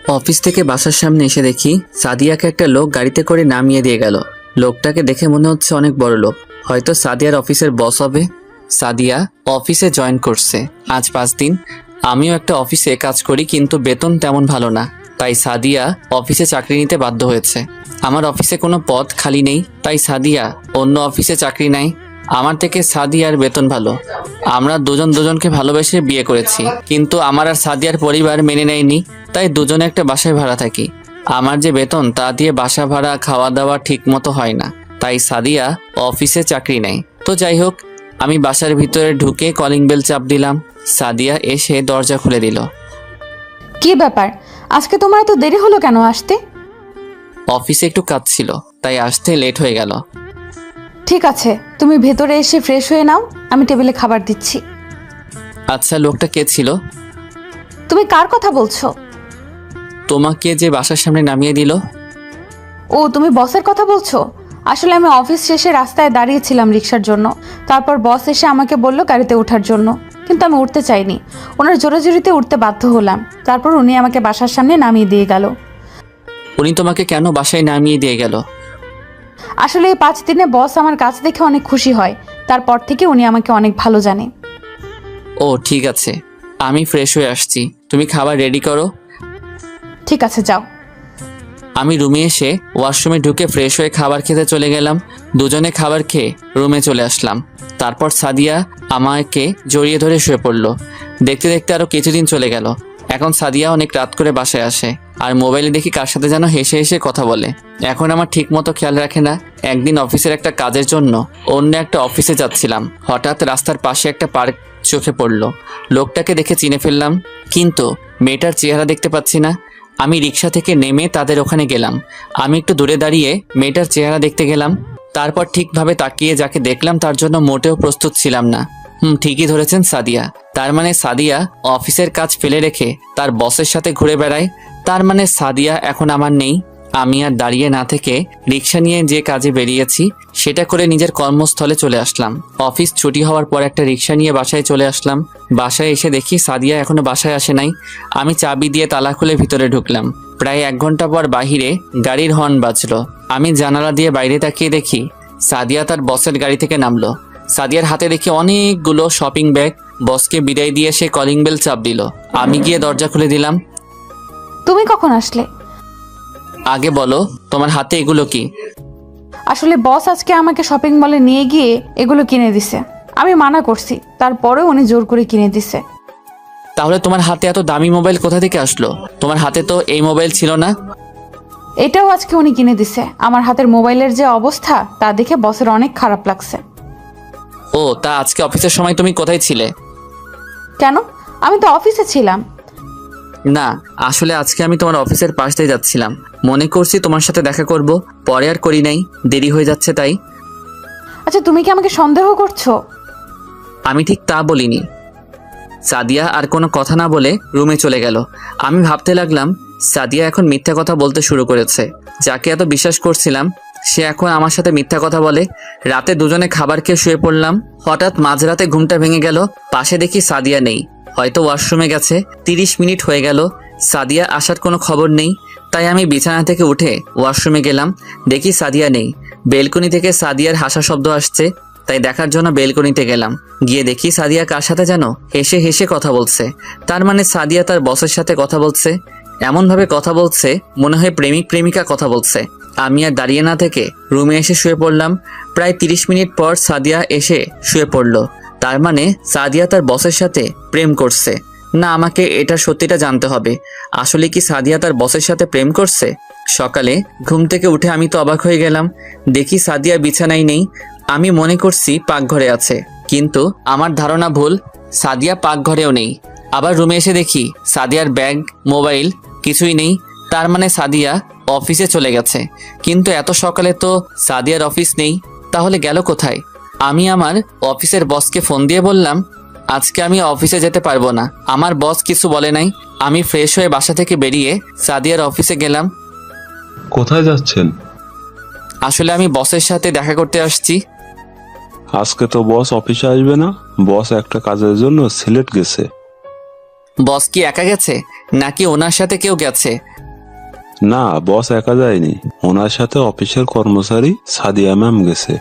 Office থেকে বাসার সামনে এসে দেখি সাদিয়াকে একটা লোক গাড়িতে করে নামিয়ে দিয়ে গেল। লোকটাকে দেখে মনে হচ্ছে অনেক বড় লোক, হয়তো সাদিয়ার অফিসের বস হবে। সাদিয়া অফিসে জয়েন করছে আজ 5 দিন। আমিও একটা অফিসে কাজ করি, কিন্তু বেতন তেমন ভালো না, তাই সাদিয়া অফিসে চাকরি নিতে বাধ্য হয়েছে। আমার অফিসে কোনো পদ খালি নেই, তাই সাদিয়া অন্য অফিসে চাকরি নেয়। আমার থেকে সাদিয়ার বেতন ভালো। আমরা দুজন দুজনকে ভালোবেসে বিয়ে করেছি, কিন্তু আমার আর সাদিয়ার পরিবার মেনে নেয়নি, তাই দুজনে একটা বাসায় ভাড়া থাকি। আমার যে বেতন তা দিয়ে বাসা ভাড়া খাওয়া দাওয়া ঠিক মতো হয় না, তাই সাদিয়া অফিসে চাকরি নেয়। তো যাই হোক, আমি বাসার ভিতরে ঢুকে কলিং বেল চাপ দিলাম। সাদিয়া এসে দরজা খুলে দিল। কি ব্যাপার, আজকে তোমার এত দেরি হলো কেন আসতে? অফিসে একটু কাজ ছিল, তাই আসতে লেট হয়ে গেল। ঠিক আছে, তুমি ভেতরে এসে ফ্রেশ হয়ে নাও, আমি টেবিলে খাবার দিচ্ছি। আচ্ছা, লোকটা কে ছিল? তুমি কার কথা বলছো? তোমাকে যে বাসার সামনে নামিয়ে দিল। ও, তুমি বসের কথা বলছো? আসলে আমি অফিস শেষে রাস্তায় দাঁড়িয়েছিলাম রিক্সার জন্য, তারপর বস এসে আমাকে বলল গাড়িতে ওঠার জন্য, কিন্তু আমি উঠতে চাইনি। ওনার জোরাজুরিতে উঠতে বাধ্য হলাম, তারপর উনি আমাকে বাসার সামনে নামিয়ে দিয়ে গেল। উনি তোমাকে কেন বাসায় নামিয়ে দিয়ে গেল? আসলে এই 5 দিনে বস আমার কাজ দেখে অনেক খুশি হয়, তারপর থেকে উনি আমাকে অনেক ভালো জানে। ও ঠিক আছে, আমি ফ্রেশ হয়ে আসছি, তুমি খাবার রেডি করো। ঠিক আছে, যাও। আমি রুমে এসে ওয়াশরুমে ঢুকে ফ্রেশ হয়ে খাবার খেতে চলে গেলাম। দুজনে খাবার খেয়ে রুমে চলে আসলাম। তারপর সাদিয়া আমাকে জড়িয়ে ধরে শুয়ে পড়লো। দেখতে দেখতে আরো কিছুদিন চলে গেল। এখন সাদিয়া অনেক রাত করে বাসায় আসে, আর মোবাইলে দেখি কার সাথে যেন হেসে হেসে কথা বলে। এখন আমার ঠিক মতো খেয়াল রাখে না। একদিন অফিসের একটা কাজের জন্য অন্য একটা অফিসে যাচ্ছিলাম, হঠাৎ রাস্তার পাশে একটা পার্ক চোখে পড়লো। লোকটাকে দেখে চিনে ফেললাম, কিন্তু মেয়েটার চেহারা দেখতে পাচ্ছি না। আমি রিক্সা থেকে নেমে তাদের ওখানে গেলাম। আমি একটু দূরে দাঁড়িয়ে মেয়েটার চেহারা দেখতে গেলাম। তারপর ঠিকভাবে তাকিয়ে যাকে দেখলাম তার জন্য মোটেও প্রস্তুত ছিলাম না। ঠিকই ধরেছেন, সাদিয়া। তার মানে সাদিয়া অফিসের কাজ ফেলে রেখে তার বসের সাথে ঘুরে বেড়ায়। তার মানে সাদিয়া এখন আমার নেই। আমি আর দাঁড়িয়ে না থেকে রিক্সা নিয়ে যে কাজে বেরিয়েছি সেটা করে নিজের কর্মস্থলে চলে আসলাম। অফিস ছুটি হওয়ার পর একটা রিক্সা নিয়ে বাসায় চলে আসলাম। বাসায় এসে দেখি সাদিয়া এখনো বাসায় আসে নাই। আমি চাবি দিয়ে তালা খুলে ভিতরে ঢুকলাম। প্রায় 1 ঘন্টা পর বাহিরে গাড়ির হর্ন বাজলো। আমি জানালা দিয়ে বাইরে তাকিয়ে দেখি সাদিয়া তার বসের গাড়ি থেকে নামলো। সাদিয়ার হাতে দেখি অনেকগুলো শপিং ব্যাগ। বসকে বিদায় দিয়ে সে কলিং বেল চাপ দিল। আমি গিয়ে দরজা খুলে দিলাম। তুমি কখন আসলে? আগে বলো, তোমার হাতে এগুলো কি? আসলে বস আজকে আমাকে শপিং মলে নিয়ে গিয়ে এগুলো কিনে দিছে। আমি মানা করছি, তারপরেও উনি জোর করে কিনে দিছে। তাহলে তোমার হাতে এত দামি মোবাইল কোথা থেকে আসলো? তোমার হাতে তো এই মোবাইল ছিল না। এটাও আজকে উনি কিনে দিছে। আমার হাতের মোবাইলের যে অবস্থা তা দেখে বসের অনেক খারাপ লাগছে। ও, তা আজকে অফিসের সময় তুমি কোথায় ছিলে? কেন? আমি তো অফিসে ছিলাম। না, আসলে আজকে আমি তোমার অফিসের পাশ দিয়ে যাচ্ছিলাম। মনে করছি তোমার সাথে দেখা করব, পরে আর করি নাই, দেরি হয়ে যাচ্ছে তাই। আচ্ছা, তুমি কি আমাকে সন্দেহ করছো? আমি ঠিক তা বলিনি। সাদিয়া আর কোনো কথা না বলে রুমে চলে গেল। আমি ভাবতে লাগলাম, সাদিয়া এখন মিথ্যা কথা বলতে শুরু করেছে। যাকে এত বিশ্বাস করছিলাম সে এখন আমার সাথে মিথ্যা কথা বলে। রাতে দুজনে খাবার খেয়ে শুয়ে পড়লাম। হঠাৎ মাঝরাতে ঘুমটা ভেঙে গেল। পাশে দেখি সাদিয়া নেই, হয়তো ওয়াশরুমে গেছে। 30 মিনিট হয়ে গেল, সাদিয়া আসার কোনো খবর নেই। তাই আমি বিছানা থেকে উঠে ওয়াশরুমে গেলাম। দেখি সাদিয়া নেই। বেলকনি থেকে সাদিয়ার হাসা শব্দ আসছে, তাই দেখার জন্য বেলকনিতে গেলাম। গিয়ে দেখি সাদিয়া কার সাথে যেন হেসে হেসে কথা বলছে। তার মানে সাদিয়া তার বসের সাথে কথা বলছে। এমনভাবে কথা বলছে মনে হয় প্রেমিক প্রেমিকা কথা বলছে। আমি আর দাঁড়িয়ে না থেকে রুমে এসে শুয়ে পড়লাম। প্রায় 30 মিনিট পর সাদিয়া এসে শুয়ে পড়ল। তার মানে সাদিয়া তার বসের সাথে প্রেম করছে। না, আমাকে এটা সত্যিটা জানতে হবে। আসলে কি সাদিয়া তার বসের সাথে প্রেম করছে? সকালে ঘুম থেকে উঠে আমি তো অবাক হয়ে গেলাম। দেখি সাদিয়া বিছানায় নেই। আমি মনে করছি পাকঘরে আছে, কিন্তু আমার ধারণা ভুল। সাদিয়া পাকঘরেও নেই। আবার রুমে এসে দেখি সাদিয়ার ব্যাগ, মোবাইল কিছুই নেই। তার মানে সাদিয়া অফিসে চলে গেছে। কিন্তু এত সকালে তো সাদিয়ার অফিস নেই, তাহলে গেল কোথায়? আমি আমার অফিসের বসকে ফোন দিয়ে বললাম, আজকে আমি অফিসে যেতে পারবো না। আমার বস কিছু বলে নাই। আমি ফ্রেশ হয়ে বাসা থেকে বেরিয়ে সাদিয়ার অফিসে গেলাম। কোথায় যাচ্ছেন? আসলে আমি বসের সাথে দেখা করতে আসছি। আজকে তো বস অফিসে আসবে না, বস একটা কাজের জন্য সিলেট গেছে। বস কি একা গেছে নাকি ওনার সাথে কেউ গেছে? না, বস একা যায়নি, ওনার সাথে অফিসের কর্মচারী সাদিয়া ম্যাম গেছে।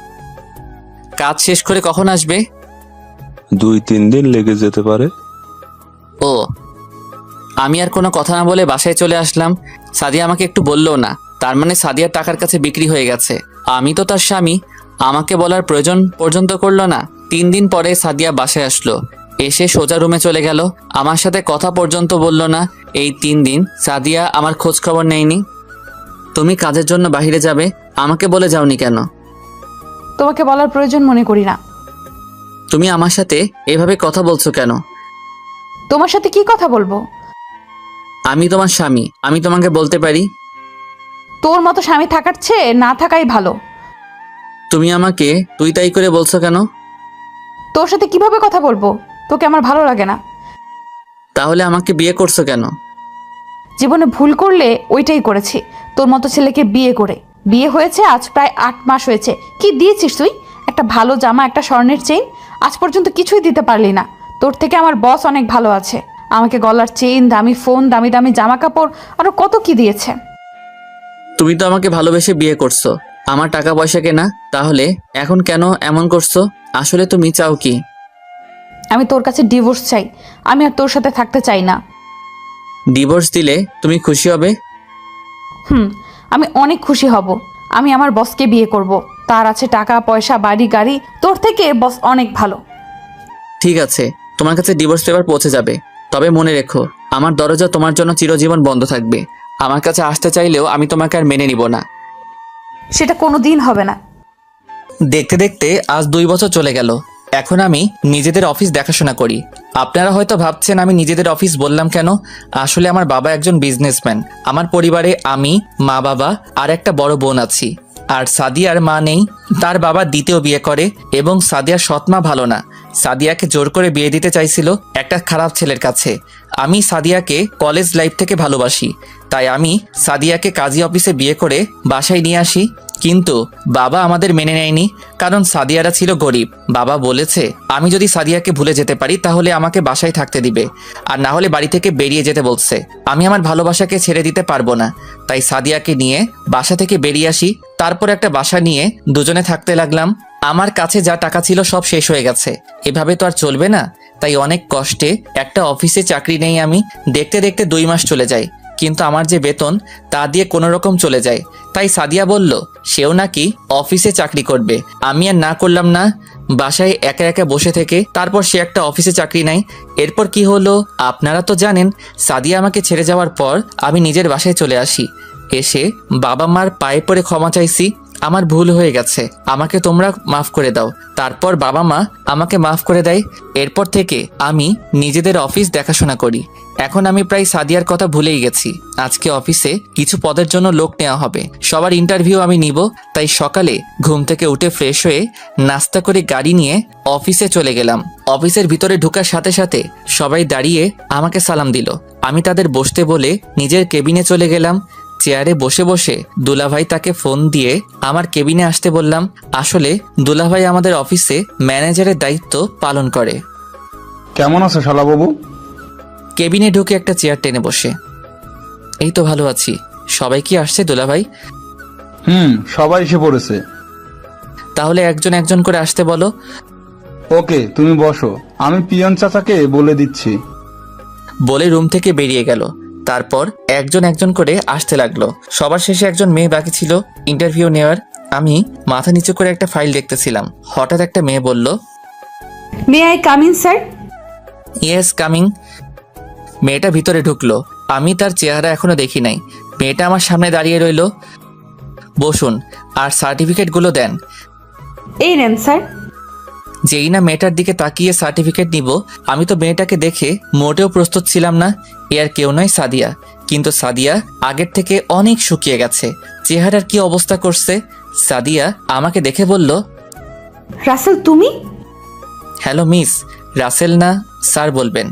কাজ শেষ করে কখন আসবে? 2-3 দিন লেগে যেতে পারে। ও, আমি আর কোনো কথা না বলে বাসায় চলে আসলাম। সাদিয়া আমাকে একটু বললো না, তার মানে সাদিয়ার টাকার কাছে বিক্রি হয়ে গেছে। আমি তো তার স্বামী, আমাকে বলার প্রয়োজন পর্যন্ত করলো না। 3 দিন পরে সাদিয়া বাসায় আসলো, এসে সোজা রুমে চলে গেল, আমার সাথে কথা পর্যন্ত বললো না। এই 3 দিন সাদিয়া আমার খোঁজ খবর নেয়নি। তুমি কাজের জন্য বাইরে যাবে, আমাকে বলে যাওনি কেন? তোমাকে বলার প্রয়োজন মনে করি না। তুমি আমার সাথে এভাবে কথা বলছো কেন? তোমার সাথে কি কথা বলবো? আমি তোমার স্বামী, আমি তোমাকে বলতে পারি। তোর মতো স্বামী থাকার চেয়ে না থাকাই ভালো। তুমি আমাকে তুই তাই করে বলছো কেন? তোর সাথে কিভাবে কথা বলবো? তোকে আমার ভালো লাগে না। তাহলে আমাকে বিয়ে করছো কেন? জীবনে ভুল করলে ওইটাই করেছি, তোর মতো ছেলেকে বিয়ে করে। বিয়ে হয়েছে আজ প্রায় 8 মাস হয়েছে। কি দিয়েছিস তুই? একটা ভালো জামা, একটা স্বর্ণের চেইন, আজ পর্যন্ত কিছুই দিতে পারলি না। তোর থেকে আমার বস অনেক ভালো আছে, আমাকে গলার চেইন, দামি ফোন, দামি দামি জামা কাপড়, আরো কত কি দিয়েছে। তুমি তো আমাকে ভালোবেসে বিয়ে করছো, আমার টাকা পয়সা কেনা, তাহলে এখন কেন এমন করছো? আসলে তুমি চাও কি? আমি তোর কাছে ডিভোর্স চাই, আমি আর তোর সাথে থাকতে চাই না। ডিভোর্স দিলে তুমি খুশি হবে? আমি অনেক খুশি হব। আমি আমার বসকে বিয়ে করব, তার আছে টাকা পয়সা, বাড়ি গাড়ি। তোর থেকে বস অনেক ভালো। ঠিক আছে, তোমার কাছে ডিভোর্স পেপার পৌঁছে যাবে, তবে মনে রেখো আমার দরজা তোমার জন্য চিরজীবন বন্ধ থাকবে। আমার কাছে আসতে চাইলেও আমি তোমাকে আর মেনে নিব না। সেটা কোনো দিন হবে না। দেখতে দেখতে আজ 2 বছর চলে গেল। এখন আমি নিজেদের অফিস দেখাশোনা করি। আপনারা হয়তো ভাবছেন আমি নিজেদের অফিস বললাম কেন। আসলে আমার বাবা একজন বিজনেসম্যান। আমার পরিবারে আমি, মা, বাবা আর একটা বড় বোন আছি। আর সাদিয়ার মা নেই, তার বাবা দ্বিতীয় বিয়ে করে এবং সাদিয়ার সৎ মা ভালো না। সাদিয়াকে জোর করে বিয়ে দিতে চাইছিল একটা খারাপ ছেলের কাছে। আমি সাদিয়াকে কলেজ লাইফ থেকে ভালোবাসি, তাই আমি সাদিয়াকে কাজী অফিসে বিয়ে করে বাসায় নিয়ে আসি। কিন্তু বাবা আমাদের মেনে নেয়নি, কারণ সাদিয়ারা ছিল গরিব। বাবা বলেছে আমি যদি সাদিয়াকে ভুলে যেতে পারি তাহলে আমাকে বাসায় থাকতে দিবে, আর না হলে বাড়ি থেকে বেরিয়ে যেতে বলছে। আমি আমার ভালোবাসাকে ছেড়ে দিতে পারবো না, তাই সাদিয়াকে নিয়ে বাসা থেকে বেরিয়ে আসি। তারপর একটা বাসা নিয়ে দুজনে থাকতে লাগলাম। আমার কাছে যা টাকা ছিল সব শেষ হয়ে গেছে, এভাবে তো আর চলবে না। তাই অনেক কষ্টে একটা অফিসে চাকরি নেই আমি। দেখতে দেখতে 2 মাস চলে যায়, কিন্তু আমার যে বেতন তা দিয়ে কোনো রকম চলে যায়। তাই সাদিয়া বলল সেও নাকি অফিসে চাকরি করবে। আমি আর না করলাম না, বাসায় একা একা বসে থেকে তারপর সে একটা অফিসে চাকরি নেয়। এরপর কি হলো আপনারা তো জানেন। সাদিয়া আমাকে ছেড়ে যাওয়ার পর আমি নিজের বাসায় চলে আসি। এসে বাবা মার পায়ে পড়ে ক্ষমা চাইছি, আমার ভুল হয়ে গেছে, আমাকে তোমরা মাফ করে দাও। তারপর বাবা মা আমাকে মাফ করে দেয়। এরপর থেকে আমি নিজেদের অফিস দেখাশোনা করি। এখন আমি প্রায় সাদিয়ার কথা ভুলেই গেছি। আজকে অফিসে কিছু পদের জন্য লোক নেওয়া হবে, সবার ইন্টারভিউ আমি নিব। তাই সকালে ঘুম থেকে উঠে ফ্রেশ হয়ে নাস্তা করে গাড়ি নিয়ে অফিসে চলে গেলাম। অফিসের ভিতরে ঢোকার সাথে সাথে সবাই দাঁড়িয়ে আমাকে সালাম দিল। আমি তাদের বসতে বলে নিজের কেবিনে চলে গেলাম। চেয়ারে বসে বসে দুলাভাই তাকে ফোন দিয়ে আমার কেবিনে আসতে বললাম। আসলে দুলাভাই আমাদের অফিসে ম্যানেজারের দায়িত্ব পালন করে। কেমন আছো শালাবাবু? কেবিনে ঢুকে একটা চেয়ার টেনে বসে, এই তো ভালো আছি। সবাই কি আসছে দুলাভাই? সবাই এসে পড়েছে। তাহলে একজন একজন করে আসতে বলো। ওকে, তুমি বসো, আমি পিয়ন চাচাকে বলে দিচ্ছি। বলে রুম থেকে বেরিয়ে গেল। তারপর একজন একজন করে আসতে লাগলো। সবার শেষে একজন মেয়ে বাকি ছিল ইন্টারভিউ নেওয়ার। আমি মাথা নিচু করে একটা ফাইল দেখতেছিলাম। হঠাৎ একটা মেয়ে বলল, may I come in sir? Yes, coming. মেয়েটা ভিতরে ঢুকলো। আমি তার চেহারা এখনো দেখি নাই। মেয়েটা আমার সামনে দাঁড়িয়ে রইল। বসুন আর সার্টিফিকেটগুলো দেন। এই নেন স্যার। যেই না মেয়েটার দিকে তাকিয়ে সার্টিফিকেট নিব, আমি তো মেয়েটাকে দেখে মোটেও প্রস্তুত ছিলাম না। এ আর কেউ নয়, সাদিয়া। কিন্তু সাদিয়া আগের থেকে অনেক শুকিয়ে গেছে, চেহারার কি অবস্থা করছে। সাদিয়া আমাকে দেখে বলল, রাসেল তুমি? হ্যালো মিস, রাসেল না স্যার বলবেন।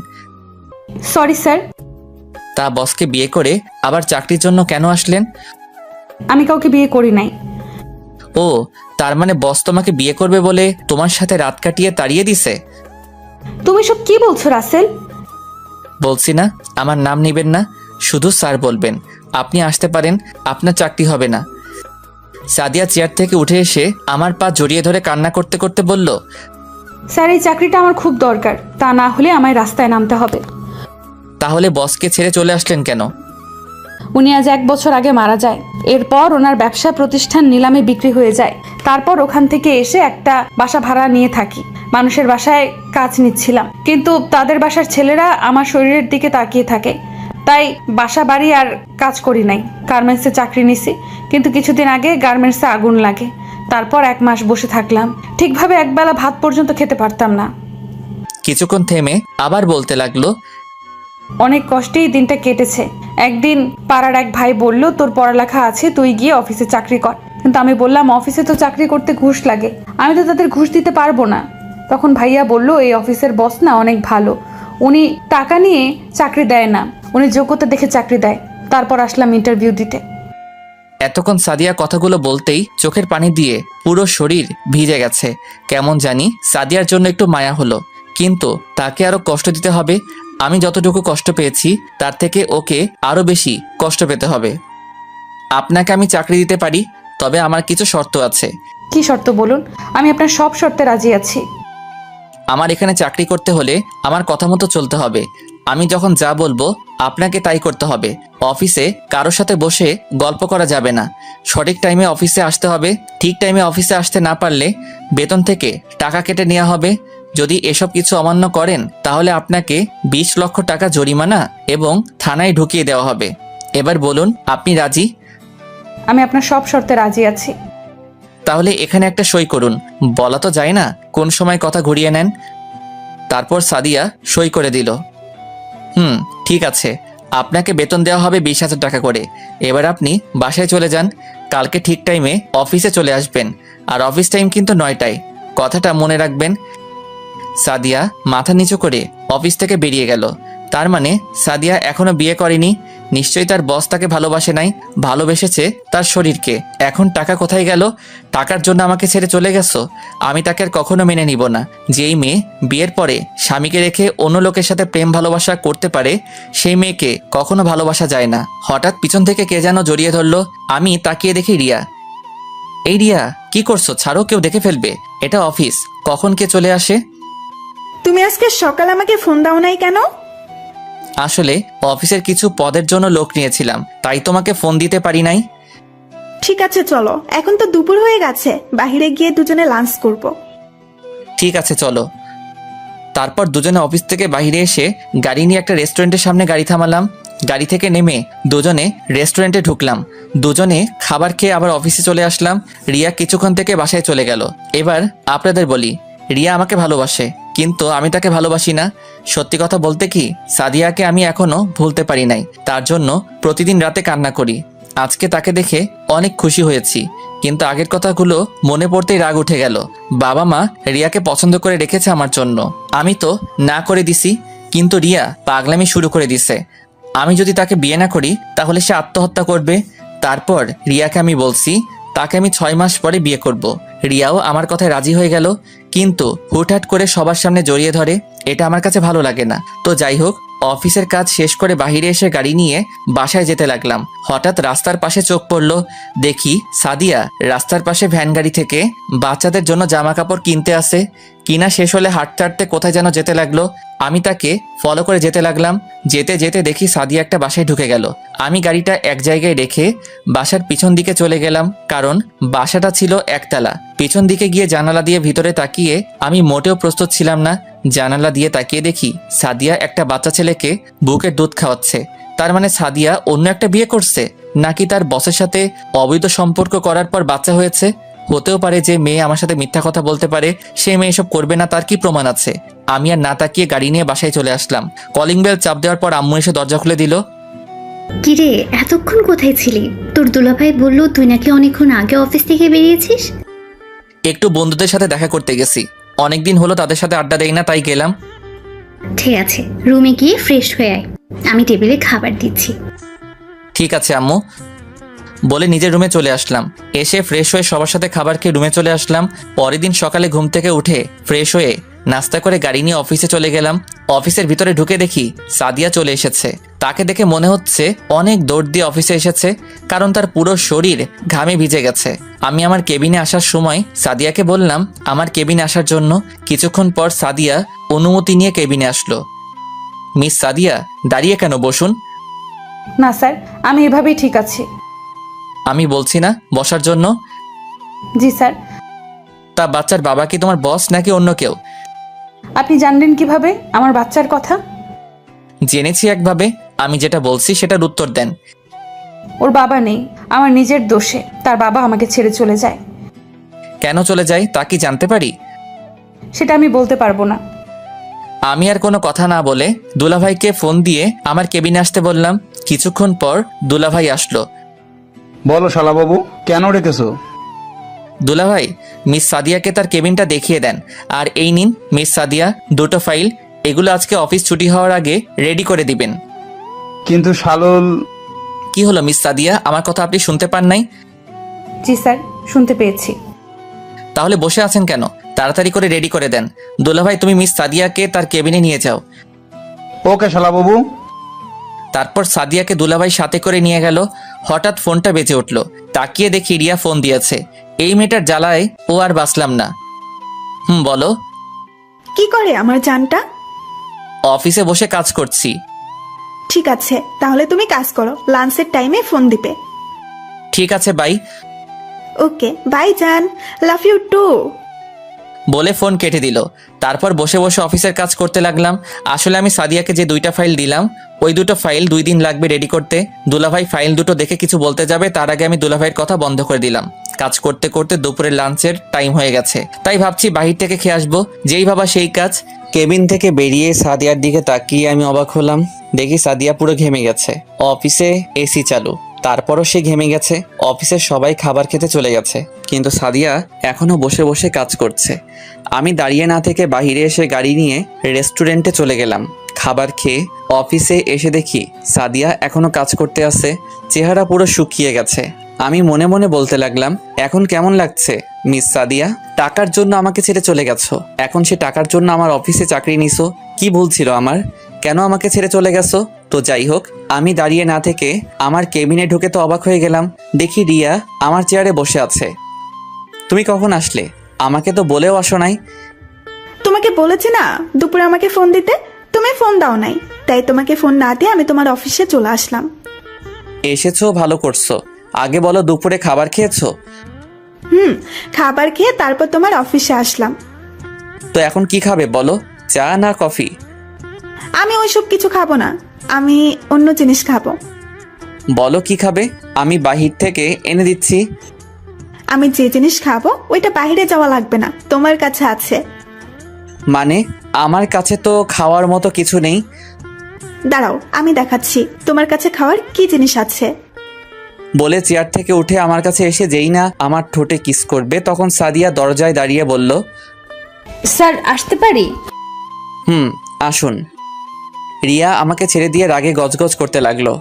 Sorry sir. তা বসকে বিয়ে করে আবার চাকরির জন্য কেন আসলেন? আমি কাউকে বিয়ে করি নাই। ও, তার মানে বস তোমাকে বিয়ে করবে বলে তোমার সাথে রাত কাটিয়ে তাড়িয়ে দিছে? তুমি সব কি বলছো রাসেল? বলছি না আমার নাম নেবেন না, শুধু স্যার বলবেন। আপনি আসতে পারেন, আপনার চাকরি হবে না। সাদিয়া চেয়ার থেকে উঠে এসে আমার পা জড়িয়ে ধরে কান্না করতে করতে বলল, স্যার এই চাকরিটা আমার খুব দরকার, তা না হলে আমায় রাস্তায় নামতে হবে। তাহলে বসকে ছেড়ে চলে আসলেন কেন? উনি আজ 1 বছর আগে মারা যায়। এরপর ওনার ব্যবসা প্রতিষ্ঠান নিলামে বিক্রি হয়ে যায়। তারপর ওখান থেকে এসে একটা বাসা ভাড়া নিয়ে থাকি। মানুষের বাসায় কাজ নিচ্ছিলাম, কিন্তু তাদের বাসার ছেলেরা আমার শরীরের দিকে তাকিয়ে থাকে, তাই বাসা বাড়ি আর কাজ করি নাই। গার্মেন্টসে চাকরি নিছি, কিন্তু কিছুদিন আগে গার্মেন্টসে আগুন লাগে। তারপর 1 মাস বসে থাকলাম, ঠিকভাবে একবেলা ভাত পর্যন্ত খেতে পারতাম না। কিছুক্ষণ থেমে আবার বলতে লাগলো, অনেক কষ্টেই দিনটা কেটেছে। একদিন পাড়ার এক ভাই বলল, তোর পড়ালেখা আছে, তুই গিয়ে অফিসে চাকরি কর। কিন্তু আমি বললাম, অফিসে তো চাকরি করতে ঘুষ লাগে, আমি তো তাদের ঘুষ দিতে পারবো না। তখন ভাইয়া বলল, এই অফিসের বস না অনেক ভালো, উনি টাকা নিয়ে চাকরি দেয় না, উনি যোগ্যতা দেখে চাকরি দেয়। তারপর আসলাম ইন্টারভিউ দিতে। এতক্ষণ সাদিয়া কথাগুলো বলতেই চোখের পানি দিয়ে পুরো শরীর ভিজে গেছে। কেমন জানি সাদিয়ার জন্য একটু মায়া হলো, কিন্তু তাকে আরো কষ্ট দিতে হবে। আমি যতটুকু কষ্ট পেয়েছি তার থেকে ওকে আরো বেশি কষ্ট পেতে হবে। আপনাকে আমি চাকরি দিতে পারি, তবে আমার কিছু শর্ত আছে। কি শর্ত বলুন, আমি আপনার সব শর্তে রাজি আছি। আমার এখানে চাকরি করতে হলে আমার কথা মতো চলতে হবে। আমি যখন যা বলবো আপনাকে তাই করতে হবে। অফিসে কারোর সাথে বসে গল্প করা যাবে না। সঠিক টাইমে অফিসে আসতে হবে। ঠিক টাইমে অফিসে আসতে না পারলে বেতন থেকে টাকা কেটে নেওয়া হবে। যদি এসব কিছু অমান্য করেন তাহলে আপনাকে 20 লক্ষ টাকা জরিমানা এবং থানায় ঢুকিয়ে দেওয়া হবে। এবার বলুন, আপনি রাজি? আমি আপনার সব শর্তে রাজি আছি। তাহলে এখানে একটা সই করুন। বলা তো যায় না কোন সময় কথা ঘুরিয়ে নেন। তারপর সাদিয়া সই করে দিল। ঠিক আছে, আপনাকে বেতন দেওয়া হবে 20,000 টাকা করে। এবার আপনি বাসায় চলে যান। কালকে ঠিক টাইমে অফিসে চলে আসবেন, আর অফিস টাইম কিন্তু 9টায়। কথাটা মনে রাখবেন। সাদিয়া মাথা নিচু করে অফিস থেকে বেরিয়ে গেল। তার মানে সাদিয়া এখনো বিয়ে করেনি। নিশ্চয়ই তার বস তাকে ভালোবাসে নাই, ভালোবেসেছে তার শরীরকে। এখন টাকা কোথায় গেল? টাকার জন্য আমাকে ছেড়ে চলে গেছো? আমি তাকে আর কখনো মেনে নিব না। যেই মেয়ে বিয়ের পরে স্বামীকে রেখে অন্য লোকের সাথে প্রেম ভালোবাসা করতে পারে, সেই মেয়েকে কখনো ভালোবাসা যায় না। হঠাৎ পিছন থেকে কে যেন জড়িয়ে ধরলো। আমি তাকিয়ে দেখি রিয়া। এই রিয়া, কি করছো? ছাড়ো, কেউ দেখে ফেলবে। এটা অফিস, কখন কে চলে আসে। তুমি আজকে সকালে আমাকে ফোন দাও নাই কেন? আসলে অফিসের কিছু পদের জন্য লোক নিয়েছিলাম, তাই তোমাকে ফোন দিতে পারি নাই। ঠিক আছে চলো, এখন তো দুপুর হয়ে গেছে, বাইরে গিয়ে দুজনে লাঞ্চ করব। ঠিক আছে চলো। তারপর দুজনে অফিস থেকে বাইরে এসে গাড়ি নিয়ে একটা রেস্টুরেন্টের সামনে গাড়ি থামালাম। গাড়ি থেকে নেমে দুজনে রেস্টুরেন্টে ঢুকলাম। দুজনে খাবার খেয়ে আবার অফিসে চলে আসলাম। রিয়া কিছুক্ষণ থেকে বাসায় চলে গেল। এবার আপনাদের বলি, রিয়া আমাকে ভালোবাসে, কিন্তু আমি তাকে ভালোবাসি না। সত্যি কথা বলতে কি, সাদিয়াকে আমি এখনো ভুলতে পারি নাই। তার জন্য প্রতিদিন রাতে কান্না করি। আজকে তাকে দেখে অনেক খুশি হয়েছি, কিন্তু আগের কথাগুলো মনে পড়তেই রাগ উঠে গেল। বাবা মা রিয়াকে পছন্দ করে রেখেছে আমার জন্য, আমি তো না করে দিছি, কিন্তু রিয়া পাগলামি শুরু করে দিছে। আমি যদি তাকে বিয়ে না করি তাহলে সে আত্মহত্যা করবে। তারপর রিয়াকে আমি বলছি তাকে আমি 6 মাস পরে বিয়ে করব। রিয়াও আমার কথায় রাজি হয়ে গেল, কিন্তু হুটহাট করে সবার সামনে জড়িয়ে ধরে। এটা আমার কাছে ভালো লাগে না। তো যাই হোক, অফিসের কাজ শেষ করে বাইরে এসে গাড়ি নিয়ে বাসায় যেতে লাগলাম। হঠাৎ রাস্তার পাশে চোখ পড়লো। দেখি সাদিয়া রাস্তার পাশে ভ্যান গাড়ি থেকে বাচ্চাদের জন্য জামা কাপড় কিনতে আসে। কিনা শেষ হলে হাঁটতে হাঁটতে কোথায় যেন যেতে লাগলো। আমি তাকে ফলো করে যেতে লাগলাম। যেতে যেতে দেখি সাদিয়া একটা বাসায় ঢুকে গেল। আমি গাড়িটা এক জায়গায় রেখে বাসার পিছন দিকে চলে গেলাম, কারণ বাসাটা ছিল একতলা। পিছন দিকে গিয়ে জানালা দিয়ে ভিতরে তাকিয়ে আমি মোটেও প্রস্তুত ছিলাম না। জানালা দিয়ে তাকিয়ে দেখি সাদিয়া একটা বাচ্চা ছেলেকে বুকের দুধ খাওয়াচ্ছে। তার মানে সাদিয়া অন্য একটা বিয়ে করছে, নাকি তার বসের সাথে অবৈধ সম্পর্ক করার পর বাচ্চা হয়েছে। হতেও পারে যে মেয়ে আমার সাথে মিথ্যা কথা বলতে পারে, সে মেয়ে এসব করবে না, তার কি প্রমাণ আছে? আমি আর না তাকিয়ে গাড়ি নিয়ে বাসায় চলে আসলাম। কলিং বেল চাপ দেওয়ার পর আম্মু এসে দরজা খুলে দিল। কিরে, এতক্ষণ কোথায় ছিলি? তোর দুলাভাই বললো তুই নাকি অনেকক্ষণ আগে অফিস থেকে বেরিয়েছিস। একটু বন্ধুদের সাথে দেখা করতে গেছি, অনেকদিন হলো তাদের সাথে আড্ডা দেই না, তাই গেলাম। ঠিক আছে, রুমে গিয়ে ফ্রেশ হয়ে আয়, আমি টেবিলে খাবার দিচ্ছি। ঠিক আছে আম্মু, বলে নিজের রুমে চলে আসলাম। এসে ফ্রেশ হয়ে সবার সাথে খাবার খেয়ে রুমে চলে আসলাম। পরের দিন সকালে ঘুম থেকে উঠে ফ্রেশ হয়ে নাস্তা করে গাড়ি নিয়ে অফিসে চলে গেলাম। অফিসের ভিতরে ঢুকে দেখি সাদিয়া চলে এসেছে। তাকে দেখে মনে হচ্ছে অনেক দৌড় দিয়ে অফিসে এসেছে, কারণ তার পুরো শরীর ঘামে ভিজে গেছে। আমি আমার কেবিনে আসার সময় সাদিয়াকে বললাম আমার কেবিনে আসার জন্য। কিছুক্ষণ পর সাদিয়া অনুমতি নিয়ে কেবিনে আসলো। মিস সাদিয়া, দাঁড়িয়ে কেন, বসুন। না স্যার, আমি এভাবেই ঠিক আছি। আমি বলছি না বসার জন্য? জি স্যার। তা বাচ্চার বাবা কি তোমার বস নাকি অন্য কেউ? আপনি জানলেন কিভাবে আমার বাচ্চার কথা? জেনেছি একভাবে, আমি যেটা বলছি সেটার উত্তর দেন। ওর বাবা নেই, আমার নিজের দোষে তার বাবা আমাকে ছেড়ে চলে যায়। কেন চলে যায় তা কি জানতে পারি? সেটা আমি বলতে পারবো না। আমি আর কোনো কথা না বলে দুলাভাইকে ফোন দিয়ে আমার কেবিনে আসতে বললাম। কিছুক্ষণ পর দুলাভাই আসলো। বলো শালাবাবু, কেন রেখেছো? দুলাভাই, মিস সাদিয়াকে তার কেবিনটা দেখিয়ে দেন। আর এই নিন মিস সাদিয়া, দুটো ফাইল। এগুলো আজকে অফিস ছুটি হওয়ার আগে রেডি করে দিবেন। কিন্তু শালল। কি হলো মিস সাদিয়া, আমার কথা আপনি শুনতে পান নাই? জি স্যার, শুনতে পেয়েছি। তাহলে বসে আছেন কেন? তাড়াতাড়ি করে রেডি করে দেন। দুলাভাই, তুমি মিস সাদিয়াকে তার কেবিনে নিয়ে যাও। ওকে শালাবাবু। তারপর সাদিয়াকে দুলাভাই সাথে করে নিয়ে গেল। হঠাৎ ফোনটা বেজে উঠল। তাকিয়ে দেখি রিয়া ফোন দিয়েছে। এই মেয়েটার জ্বালায় ও আর বাঁচলাম না। বলো। কি করে আমার জানটা? অফিসে বসে কাজ করছি। ঠিক আছে, তাহলে তুমি কাজ করো, লাঞ্চের টাইমে ফোন দিবে। ঠিক আছে, বাই। ওকে বাই জান, লাভ ইউ টু। বলে ফোন কেটে দিল। তারপর বসে বসে অফিসের কাজ করতে লাগলাম। আসলে আমি সাদিয়াকে যে 2টা ফাইল দিলাম, ওই 2টো ফাইল 2 দিন লাগবে রেডি করতে। দুলাভাই ফাইল দুটো দেখে কিছু বলতে যাবে, তার আগে আমি দুলাভাইয়ের কথা বন্ধ করে দিলাম। কাজ করতে করতে দুপুরের লাঞ্চের টাইম হয়ে গেছে, তাই ভাবছি বাহির থেকে খেয়ে আসবো। যেই ভাবা সেই কাজ। কেবিন থেকে বেরিয়ে সাদিয়ার দিকে তাকিয়ে আমি অবাক হলাম। দেখি সাদিয়া পুরো ঘেমে গেছে। অফিসে এসি চালু, তারপরও সে ঘেমে গেছে। অফিসের সবাই খাবার খেতে চলে গেছে, কিন্তু সাদিয়া এখনো বসে বসে কাজ করছে। আমি দাঁড়িয়ে না থেকে বাইরে এসে গাড়ি নিয়ে রেস্টুরেন্টে চলে গেলাম। খাবার খেয়ে অফিসে এসে দেখি সাদিয়া এখনো কাজ করতে আছে। চেহারা পুরো শুকিয়ে গেছে। আমি মনে মনে বলতে লাগলাম, এখন কেমন লাগছে মিস সাদিয়া? টাকার জন্য আমাকে ছেড়ে চলে গেছো, এখন সে টাকার জন্য আমার অফিসে চাকরি নিছো। কি ভুল ছিল আমার? কেন আমাকে ছেড়ে চলে গেছো? তো যাই হোক, আমি দাঁড়িয়ে না থেকে আমার কেবিনে ঢুকে তো অবাক হয়ে গেলাম। দেখি রিয়া আমার চেয়ারে বসে আছে। তুমি কখন আসলে? আমাকে তো বলেও আসো নাই। তোমাকে বলেছি না দুপুরে আমাকে ফোন দিতে, তুমি ফোন দাও নাই, তাই তোমাকে ফোন না দিয়ে আমি তোমার অফিসে চলে আসলাম। এসেছো, ভালো করছো। আগে বলো দুপুরে খাবার খেয়েছো? খাবার খেয়ে তারপর তোমার অফিসে আসলাম। তো এখন কি খাবে বলো, চা না কফি? আমি ওইসব কিছু খাবো না, আমি অন্য জিনিস খাবো। বলো কি খাবে, আমি বাহির থেকে এনে দিচ্ছি। আমি যে জিনিস খাবো ওইটা বাইরে যাওয়া লাগবে না, তোমার কাছে আছে। মানে আমার কাছে তো খাওয়ার মতো কিছু নেই। দাঁড়াও, আমি দেখাচ্ছি তোমার কাছে খাওয়ার কি জিনিস আছে। বলে চেয়ার থেকে উঠে আমার কাছে এসে যেই না আমার ঠোঁটে কিস করবে, তখন সাদিয়া দরজায় দাঁড়িয়ে বলল, স্যার আসতে পারি? আসুন। রিয়া আমাকে ছেড়ে দিয়ে রাগে গজগজ করতে লাগলো।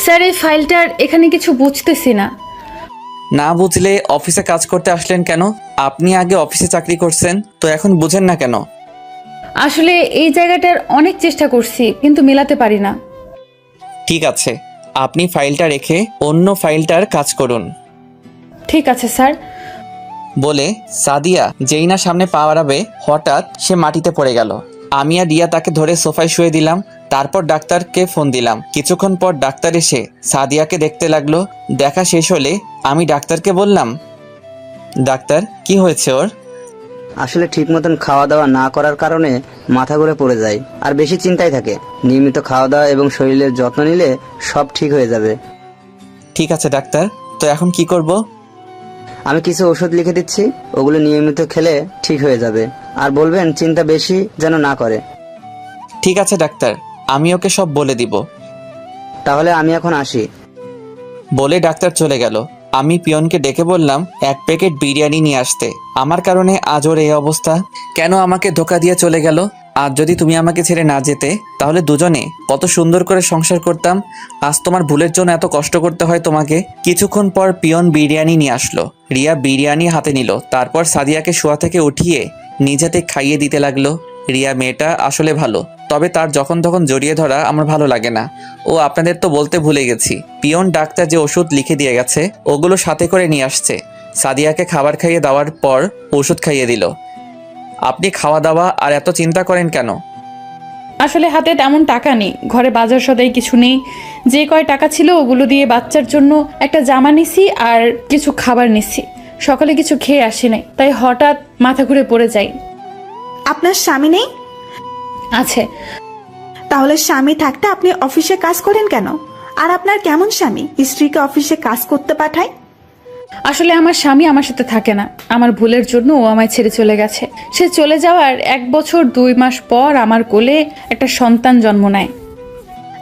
স্যার, এই ফাইলটার এখানে কিছু বুঝতেছি না। না বুঝলে অফিসে কাজ করতে আসলেন কেন? আপনি আগে অফিসে চাকরি করছেন, তো এখন বুঝেন না কেন? আসলে এই জায়গাটার অনেক চেষ্টা করছি, কিন্তু মেলাতে পারি না। ঠিক আছে, আপনি ফাইলটা রেখে অন্য ফাইলটার কাজ করুন। ঠিক আছে স্যার। বলে সাদিয়া যেই না সামনে পা বাড়াবে, হঠাৎ সে মাটিতে পড়ে গেল। আমি আর রিয়া তাকে ধরে সোফায় শুয়ে দিলাম। তারপর ডাক্তারকে ফোন দিলাম। কিছুক্ষণ পর ডাক্তার এসে সাদিয়াকে দেখতে লাগলো। দেখা শেষ হলে আমি ডাক্তারকে বললাম, ডাক্তার কি হয়েছে ওর? আসলে ঠিক মতন খাওয়া দাওয়া না করার কারণে মাথা ঘুরে পড়ে যায় আর বেশি চিন্তায় থাকে। নিয়মিত খাওয়া দাওয়া এবং শরীরের যত্ন নিলে সব ঠিক হয়ে যাবে। ঠিক আছে ডাক্তার, তো এখন কি করব? আমি কিছু ওষুধ লিখে দিচ্ছি, ওগুলো নিয়মিত খেলে ঠিক হয়ে যাবে। আর বলবেন চিন্তা বেশি যেন না করে। ঠিক আছে ডাক্তার, আমি ওকে সব বলে দিব। তাহলে আমি এখন আসি। বলে ডাক্তার চলে গেল। আমি পিয়নকে ডেকে বললাম 1 প্যাকেট বিরিয়ানি নিয়ে আসতে। আমার কারণে আজ ওর এই অবস্থা। কেন আমাকে ধোকা দিয়ে চলে গেল? আজ যদি তুমি আমাকে ছেড়ে না যেতে তাহলে দুজনে কত সুন্দর করে সংসার করতাম। আজ তোমার ভুলের জন্য এত কষ্ট করতে হয় তোমাকে। কিছুক্ষণ পর পিয়ন বিরিয়ানি নিয়ে আসলো। রিয়া বিরিয়ানি হাতে নিল, তারপর সাদিয়াকে শোয়া থেকে উঠিয়ে নিজেতে খাইয়ে দিতে লাগলো। রিয়া মেয়েটা আসলে ভালো, তবে তার যখন তখন জড়িয়ে ধরা আমার ভালো লাগে না। ও আপনাদের তো বলতে ভুলে গেছি, পিয়ন ডাক্তার যে ওষুধ লিখে দিয়ে গেছে ওগুলো সাথে করে নিয়ে আসছে। সাদিয়াকে খাবার খাইয়ে দেওয়ার পর ওষুধ খাইয়ে দিল। আপনি খাওয়া দাওয়া আর এত চিন্তা করেন কেন? আসলে হাতে তেমন টাকা নেই, ঘরে বাজার সদাই কিছু নেই। যে কয় টাকা ছিল ওগুলো দিয়ে বাচ্চার জন্য একটা জামা নিছি আর কিছু খাবার নিছি। সকালে কিছু খেয়ে আসি নাই, তাই হঠাৎ মাথা ঘুরে পড়ে যাই। আপনার স্বামী নেই? আছে। তাহলে স্বামী থাকতে আপনি অফিসে কাজ করেন কেন? আর আপনার কেমন স্বামী স্ত্রীকে অফিসে কাজ করতে পাঠায়? আসলে আমার স্বামী আমার সাথে থাকে না, আমার ভুলের জন্য ও আমায় ছেড়ে চলে গেছে। সে চলে যাওয়ার 1 বছর 2 মাস পর আমার কোলে একটা সন্তান জন্ম নেয়।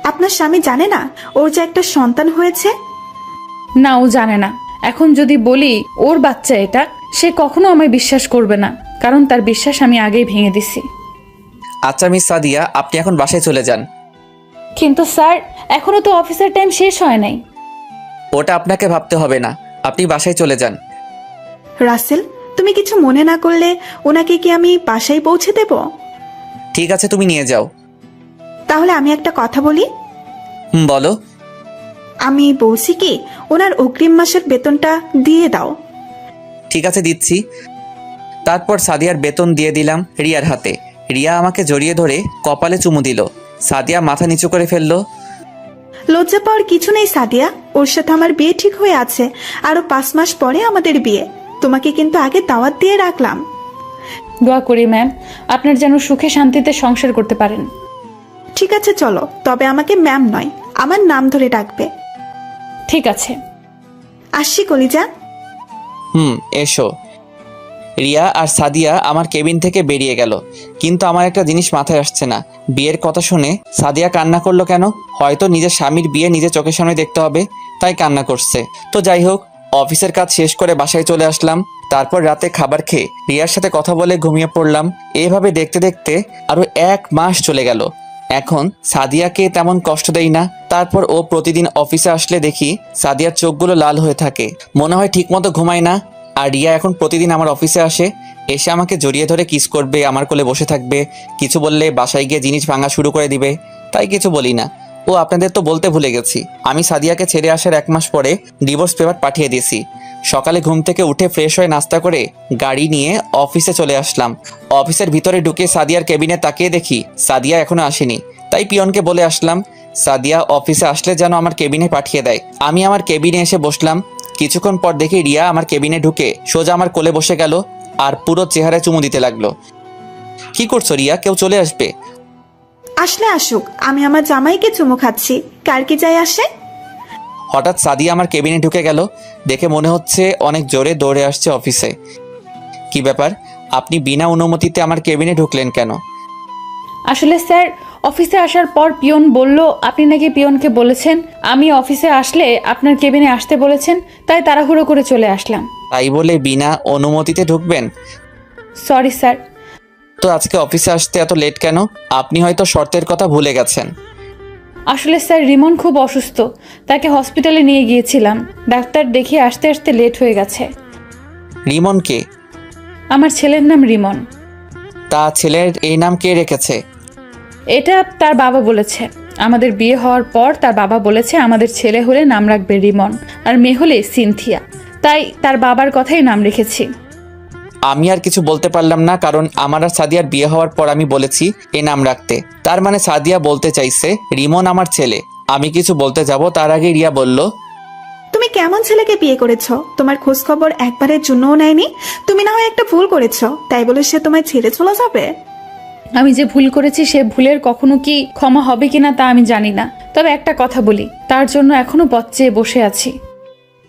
আপনার স্বামী জানে না ওর যে একটা সন্তান হয়েছে? না, ও জানে না। এখন যদি বলি ওর বাচ্চা এটা, সে কখনো আমায় বিশ্বাস করবে না, কারণ তার বিশ্বাস আমি আগেই ভেঙে দিছি। আচ্ছা মিস সাদিয়া, আপনি এখন বাসায় চলে যান। কিন্তু স্যার, এখনো তো অফিসের টাইম শেষ হয় নাই। ওটা আপনাকে ভাবতে হবে না, আপনি বাসায় চলে যান। রাসেল, তুমি কিছু মনে না করলে ওনাকে কি আমি বাসায় পৌঁছে দেব? ঠিক আছে, তুমি নিয়ে যাও। তাহলে আমি একটা কথা বলি। বলো। আমি বলছি কি, ওনার অগ্রিম মাসের বেতনটা দিয়ে দাও। ঠিক আছে, দিচ্ছি। তারপর সাদিয়ার বেতন দিয়ে দিলাম রিয়ার হাতে। রিয়া আমাকে জড়িয়ে ধরে কপালে চুমু দিল। সাদিয়া মাথা নিচু করে ফেললো। লজ্জা পাওয়ার কিছু নেই সাদিয়া, ওর সাথে আমার বিয়ে ঠিক হয়ে আছে। আরো 5 মাস পরে আমাদের বিয়ে। তোমাকে কিন্তু আগে দাওয়াত দিয়ে রাখলাম। দোয়া করি ম্যাম, আপনার যেন সুখে শান্তিতে সংসার করতে পারেন। ঠিক আছে চলো, তবে আমাকে ম্যাম নয়, আমার নাম ধরে ডাকবে। ঠিক আছে। আসছি কলিজা। এসো। রিয়া আর সাদিয়া আমার কেবিন থেকে বেরিয়ে গেল, কিন্তু আমার একটা জিনিস মাথায় আসছে না। বিয়ের কথা শুনে সাদিয়া কান্না করলো কেন? হয়তো নিজের স্বামীর বিয়ে নিজের চোখের সামনে দেখতে হবে, তাই কান্না করছে। তো যাই হোক, অফিসের কাজ শেষ করে বাসায় চলে আসলাম। তারপর রাতে খাবার খেয়ে রিয়ার সাথে কথা বলে ঘুমিয়ে পড়লাম। এভাবে দেখতে দেখতে আরো 1 মাস চলে গেল। এখন সাদিয়াকে তেমন কষ্ট দেই না। তারপর ও প্রতিদিন অফিসে আসলে দেখি সাদিয়ার চোখগুলো লাল হয়ে থাকে, মনে হয় ঠিকমতো ঘুমায় না। আর রিয়া এখন প্রতিদিন আমার অফিসে আসে, এসে আমাকে জড়িয়ে ধরে কিস করবে, আমার কোলে বসে থাকবে। কিছু বললে বাসায় গিয়ে জিনিস ভাঙা শুরু করে দিবে, তাই কিছু বলি না। ও আপনাদের তো বলতে ভুলে গেছি, আমি সাদিয়াকে ছেড়ে আসার 1 মাস পরে ডিভোর্স পেপার পাঠিয়ে দিয়েছি। সকালে ঘুম থেকে উঠে ফ্রেশ হয়ে নাস্তা করে গাড়ি নিয়ে অফিসে চলে আসলাম। অফিসের ভিতরে ঢুকে সাদিয়ার কেবিনে তাকিয়ে দেখি সাদিয়া এখনো আসেনি, তাই পিয়নকে বলে আসলাম সাদিয়া অফিসে আসলে যেন আমার কেবিনে পাঠিয়ে দেয়। আমি আমার কেবিনে এসে বসলাম। কিছুক্ষণ পর দেখি রিয়া আমার কেবিনে ঢুকে সোজা আমার কোলে বসে গেল আর পুরো চেহারায় চুমু দিতে লাগলো। কি করছো রিয়া? কেউ চলে আসবে। আসলে আসুক, আমি আমার জামাইকে চুমু খাচ্ছি, কার কি যায় আসে। হঠাৎ সাদিয়া আমার কেবিনে ঢুকে গেল, দেখে মনে হচ্ছে অনেক জোরে দৌড়ে আসছে অফিসে। কি ব্যাপার, আপনি বিনা অনুমতিতে আমার কেবিনে ঢুকলেন কেন? আসলে স্যার, অফিসে আসার পর পিয়ন বলল আপনি নাকি পিয়নকে বলেছেন আমি অফিসে আসলে আপনার কেবিনে আসতে বলেছেন, তাই তাড়াহুড়ো করে চলে আসলাম। তাই বলে বিনা অনুমতিতে ঢুকবেন? Sorry sir. তো আজকে অফিসে আসতে এত লেট কেন? আপনি হয়তো শর্তের কথা ভুলে গেছেন। আসলে স্যার, রিমন খুব অসুস্থ, তাকে হসপিটালে নিয়ে গিয়েছিলাম। ডাক্তার দেখিয়ে আসতে আসতে লেট হয়ে গেছে। রিমন কে? আমার ছেলের নাম রিমন। তা ছেলের এই নাম কে রেখেছে? এটা তার বাবা বলেছে। আমাদের বিয়ে হওয়ার পর তার বাবা বলেছে আমাদের ছেলে হলে নাম রাখবে রিমন, আর মেয়ে হলে সিনথিয়া, তাই তার বাবার কথাই নাম রেখেছি। আমি আর কিছু বলতে পারলাম না, কারণ আমার আর সাদিয়ার বিয়ে হওয়ার পর আমি বলেছি এই নাম রাখতে। তার মানে সাদিয়া বলতে চাইছে রিমন আমার ছেলে। আমি কিছু বলতে যাব তার আগে রিয়া বলল, তুমি কেমন ছেলেকে বিয়ে করেছো? তোমার খোঁজ খবর একবারের জন্যও নেয়নি। তুমি না হয় একটা ভুল করেছো, তাই বলে সে তোমায় ছেড়ে চলে যাবে? আমি যে ভুল করেছি সে ভুলের কখনো কি ক্ষমা হবে কিনা তা আমি জানি না, তবে একটা কথা বলি, তার জন্য এখনো পথ চেয়ে বসে আছি।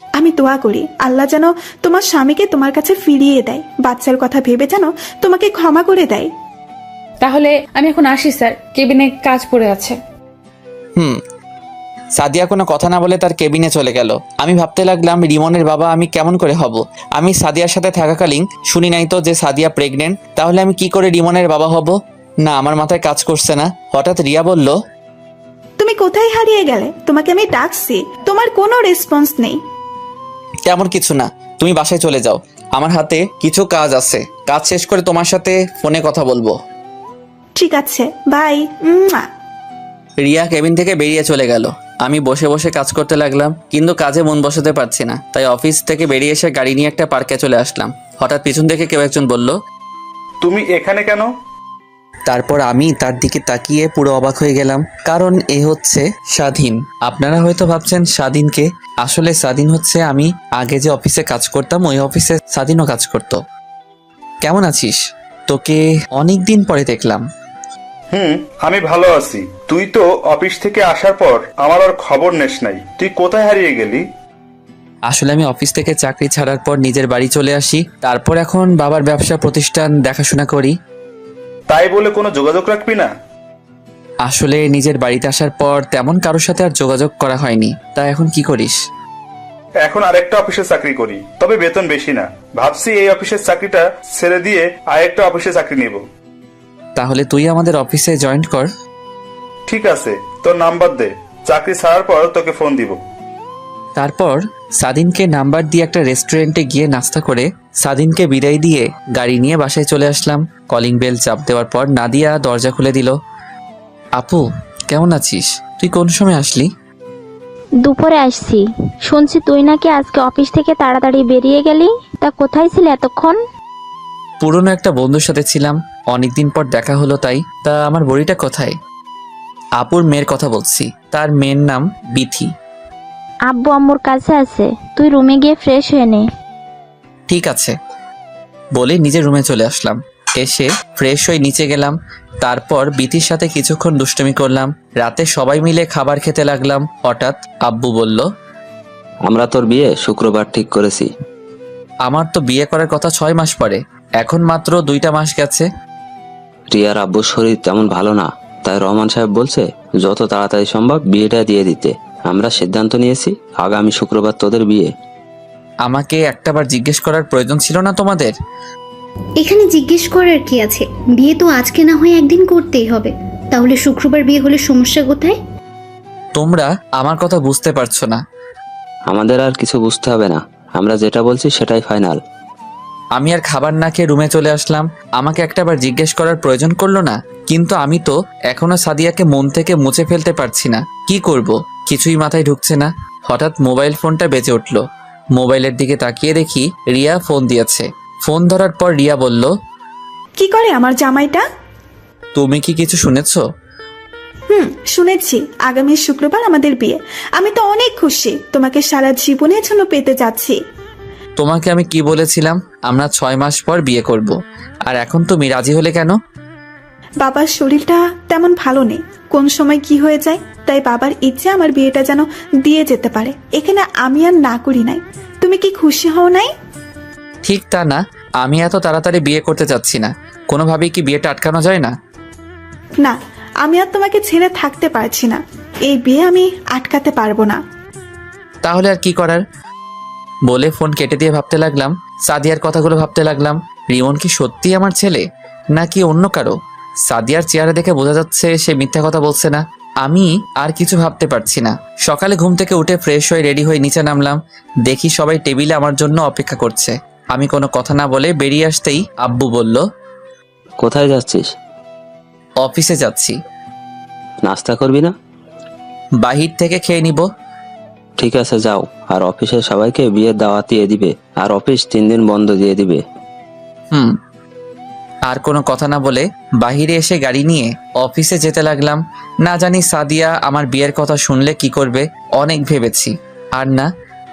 আমি দোয়া করি আল্লাহ যেন তোমার স্বামীকে তোমার কাছে ফিরিয়ে দেয়, বাচ্চার কথা ভেবে যেন তোমাকে ক্ষমা করে দেয়। তাহলে আমি এখন আসি স্যার, কেবিনে কাজ পড়ে আছে। সাদিয়া কোনো কথা না বলে তার কেবিনে চলে গেল। আমি ভাবতে লাগলাম রিমনের বাবা আমি কেমন করে হব? আমি সাদিয়ার সাথে থাকাকালীন শুনি নাই তো যে সাদিয়া প্রেগনেন্ট, তাহলে আমি কি করে রিমনের বাবা হব? না, আমার মাথায় কাজ করছে না। হঠাৎ রিয়া বলল, তুমি কোথায় হারিয়ে গেলে? তোমাকে আমি ডাকছি, তোমার কোনো রেসপন্স নেই। তেমন কিছু না, তুমি বাসায় চলে যাও। আমার হাতে কিছু কাজ আছে, কাজ শেষ করে তোমার সাথে ফোনে কথা বলবো। ঠিক আছে, বাই। রিয়া কেবিন থেকে বেরিয়ে চলে গেল। আমি বসে বসে কাজ করতে লাগলাম, কিন্তু কাজে মন বসাতে পারছি না। তাই অফিস থেকে বেরিয়ে এসে গাড়ি নিয়ে একটা পার্কে চলে আসলাম। হঠাৎ পিছন থেকে কেউ একজন বলল, তুমি এখানে কেন? তারপর আমি তার দিকে তাকিয়ে পুরো অবাক হয়ে গেলাম, কারণ এ হচ্ছে স্বাধীন। আপনারা হয়তো ভাবছেন স্বাধীনকে, আসলে স্বাধীন হচ্ছে আমি আগে যে অফিসে কাজ করতাম ওই অফিসে স্বাধীনও কাজ করত। কেমন আছিস? তোকে অনেক দিন পরে দেখলাম। আমি ভালো আছি। তুই তো অফিস থেকে আসার পর আমার আর খবর নেস নাই। তুই কোথায় হারিয়ে গেলি? আসলে আমি অফিস থেকে চাকরি ছাড়ার পর নিজের বাড়ি চলে আসি, তারপর এখন বাবার ব্যবসা প্রতিষ্ঠান দেখাশোনা করি। তাই বলে কোনো যোগাযোগ রাখবি না? আসলে নিজের বাড়িতে আসার পর তেমন কারোর সাথে আর যোগাযোগ করা হয়নি। তা এখন কি করিস? এখন আরেকটা অফিসে চাকরি করি, তবে বেতন বেশি না। ভাবছি এই অফিসের চাকরিটা ছেড়ে দিয়ে আরেকটা অফিসে চাকরি নেব। তাহলে তুই আমাদের অফিসে জয়েন কর। ঠিক আছে, তোর নাম্বার দে, চাকরি ছাড়ার পর তোকে ফোন দিব। তারপর সাদিনকে নাম্বার দিয়ে একটা রেস্টুরেন্টে গিয়ে নাস্তা করে সাদিনকে বিদায় দিয়ে গাড়ি নিয়ে বাসায় চলে আসলাম। কলিং বেল চাপ দেওয়ার পর নাদিয়া দরজা খুলে দিল। আপু, কেমন আছিস? তুই কোন সময় আসলি? দুপুরে আসছি। শুনছি তুই নাকি আজকে অফিস থেকে তাড়াতাড়ি বেরিয়ে গেলি। তা কোথায় ছিলে এতক্ষণ? পুরনো একটা বন্ধুর সাথে ছিলাম, অনেকদিন পর দেখা হলো তাই। তা আমার বড়িটা কোথায়? আপুর মেয়ের কথা বলছি, তার মেয়ের নাম বিথি। আব্বু আম্মুর কাছে আছে, তুই রুমে গিয়ে ফ্রেশ হয়ে নে। ঠিক আছে বলে নিজের রুমে চলে আসলাম। এসে ফ্রেশ হয়ে নিচে গেলাম, তারপর বিথির সাথে কিছুক্ষণ দুষ্টুমি করলাম। রাতে সবাই মিলে খাবার খেতে লাগলাম। হঠাৎ আব্বু বলল, আমরা তোর বিয়ে শুক্রবার ঠিক করেছি। আমার তো বিয়ে করার কথা 6 মাস পরে, এখন মাত্র 2টা মাস গেছে। রিয়ার আব্বুর শরীর তেমন ভালো না, তাই রহমান সাহেব বলছে যত তাড়াতাড়ি সম্ভব বিয়েটা দিয়ে দিতে। আমরা সিদ্ধান্ত নিয়েছি আগামী শুক্রবার তোদের বিয়ে। আমাকে একটাবার জিজ্ঞেস করার প্রয়োজন ছিল না তোমাদের? এখানে জিজ্ঞেস করার কি আছে? বিয়ে তো আজকে না হয় একদিন করতেই হবে। তাহলে শুক্রবার বিয়ে হলে সমস্যা কোথায়? তোমরা আমার কথা বুঝতে পারছো না। আমাদের আর কিছু বুঝতে হবে না, আমরা যেটা বলছি সেটাই ফাইনাল। আমি আর খাবার না খেয়ে রুমে চলে আসলাম। আমাকে একটাবার জিজ্ঞেস করার প্রয়োজন করলো না, কিন্তু আমি তো এখনো সাদিয়াকে মন থেকে মুছে ফেলতে পারছি না। কি করব কিছুই মাথায় ঢুকছে না। হঠাৎ মোবাইল ফোনটা বেজে উঠল। মোবাইলের দিকে তাকিয়ে দেখি রিয়া ফোন দিয়েছে। ফোন ধরার পর রিয়া বলল, কি করে আমার জামাইটা? তুমি কি কিছু শুনেছো? শুনেছি, আগামী শুক্রবার আমাদের বিয়ে। আমি তো অনেক খুশি, তোমাকে সারা জীবনের জন্য পেতে যাচ্ছি। তোমাকে আমি কি বলেছিলাম? আমরা 6 মাস পর বিয়ে করব। আর এখন তুমি রাজি হলে কেন? বাবার শরীরটা তেমন ভালো নেই, কোন সময় কি হয়ে যায়, তাই বাবার ইচ্ছে আমার বিয়েটা যেন দিয়ে যেতে পারে। এখানে আমি আর না করি নাই। তুমি কি খুশি হও নাই? ঠিক তা না, আমি এত তাড়াতাড়ি বিয়ে করতে চাচ্ছি না। কোনোভাবেই কি বিয়েটা আটকানো যায় না? না, আমি আর তোমাকে ছেড়ে থাকতে পারছি না। এই বিয়ে আমি আটকাতে পারবো না। তাহলে আর কি করার? বলে ফোন কেটে দিয়ে ভাবতে লাগলাম, সাদিয়ার কথাগুলো ভাবতে লাগলাম। রিমন কি সত্যি আমার ছেলে নাকি অন্য কারো? সাদিয়ার চেহারা দেখে বোঝা যাচ্ছে সে মিথ্যা কথা বলছে না। আমি আর কিছু ভাবতে পারছি না। সকালে ঘুম থেকে উঠে ফ্রেশ হয়ে রেডি হয়ে নিচে নামলাম। দেখি সবাই টেবিলে আমার জন্য অপেক্ষা করছে। আমি কোনো কথা না বলে বেরিয়ে আসতেই আব্বু বলল, কোথায় যাচ্ছিস? অফিসে যাচ্ছি। নাস্তা করবি না? বাহির থেকে খেয়ে নিব। ঠিক আছে যাও, আর অফিসের সবাইকে বিয়ের দাওয়াত দিয়ে দিবে, আর অফিস 3 দিন বন্ধ দিয়ে দিবে। আর কোনো কথা না বলে বাহিরে এসে গাড়ি নিয়ে অফিসে যেতে লাগলাম। না জানি সাদিয়া আমার বিয়ের কথা শুনলে কি করবে। অনেক ভেবেছি, আর না,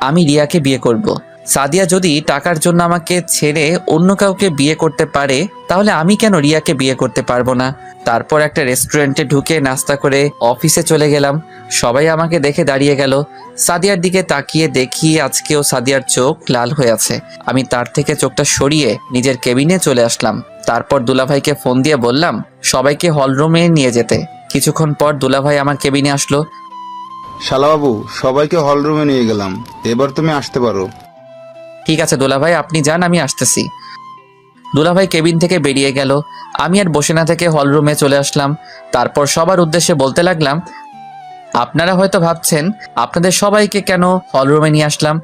আমি রিয়াকে বিয়ে করব। সাদিয়া যদি টাকার জন্য আমাকে ছেড়ে অন্য কাউকে বিয়ে করতে পারে, তাহলে আমি কেন রিয়াকে বিয়ে করতে পারবো না? তারপর একটা রেস্টুরেন্টে ঢুকে নাস্তা করে অফিসে চলে গেলাম। সবাই আমাকে দেখে দাঁড়িয়ে গেল। সাদিয়ার দিকে তাকিয়ে দেখি আজকেও সাদিয়ার চোখ লাল হয়ে আছে। আমি তার থেকে চোখটা সরিয়ে নিজের কেবিনে চলে আসলাম। তারপর দুলাভাইকে ফোন দিয়ে বললাম সবাইকে হলরুমে নিয়ে যেতে। কিছুক্ষণ পর দুলাভাই আমার কেবিনে আসলো। শালাবাবু, সবাইকে হলরুমে নিয়ে গেলাম, এবার তুমি আসতে পারো। ঠিক আছে দুলাভাই, আপনি যান, আমি আসতেছি। দুলাভাই কেবিন থেকে বেরিয়ে গেল। আমি আর বসে না থেকে হলরুমে চলে আসলাম। তারপর সবার উদ্দেশ্যে বলতে লাগলাম, আপনারা হয়তো ভাবছেন আপনাদের সবাইকে কেন হলরুমে নিয়ে আসলাম।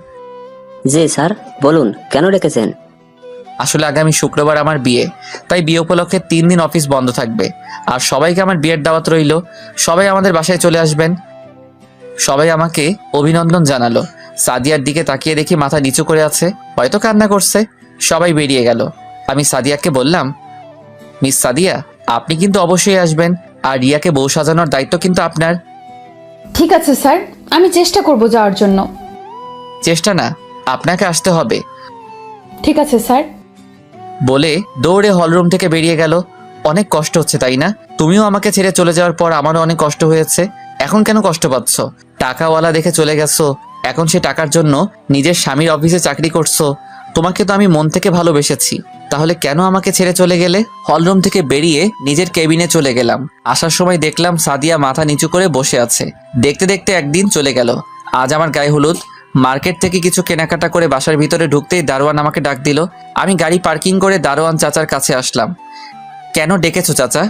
জি স্যার, বলুন কেন ডেকেছেন? আসলে আগামী শুক্রবার আমার বিয়ে, তাই বিয়ে উপলক্ষে 3 দিন অফিস বন্ধ থাকবে। আর সবাইকে আমার বিয়ের দাওয়াত রইল, সবাই আমাদের বাসায় চলে আসবেন। সবাই আমাকে অভিনন্দন জানালো। সাদিয়ার দিকে তাকিয়ে দেখি মাথা নিচু করে আছে, হয়তো কান্না করছে। সবাই বেরিয়ে গেল। আমি সাদিয়াকে বললাম, মিস সাদিয়া, আপনি কিন্তু অবশ্যই আসবেন, আর রিয়াকে বউ সাজানোর দায়িত্ব কিন্তু আপনার। ঠিক আছে স্যার, আমি চেষ্টা করব যাওয়ার জন্য। চেষ্টা না, আপনাকে আসতে হবে ঠিক আছে স্যার। বলে দৌড়ে হলরুম থেকে বেরিয়ে গেল। অনেক কষ্ট হচ্ছে তাই না? তুমিও আমাকে ছেড়ে চলে যাওয়ার পর আমারও অনেক কষ্ট হয়েছে। এখন কেন কষ্ট পাচ্ছ? টাকাওয়ালা দেখে চলে গেছো, এখন সে টাকার জন্য নিজের স্বামীর অফিসে চাকরি করছো। তোমাকে তো আমি মন থেকে ভালোবেসেছি, তাহলে কেন আমাকে ছেড়ে চলে গেলে? হলরুম থেকে বেরিয়ে নিজের কেবিনে চলে গেলাম। আসার সময় দেখলাম সাদিয়া মাথা নিচু করে বসে আছে। দেখতে দেখতে একদিন চলে গেল। আজ আমার গায়ে হলুদ। মার্কেট থেকে কিছু কেনাকাটা করে বাসার ভিতরে ঢুকতেই দারোয়ান আমাকে ডাক দিল। আমি গাড়ি পার্কিং করে দারোয়ান চাচার কাছে আসলাম। কেন ডেকেছো চাচা?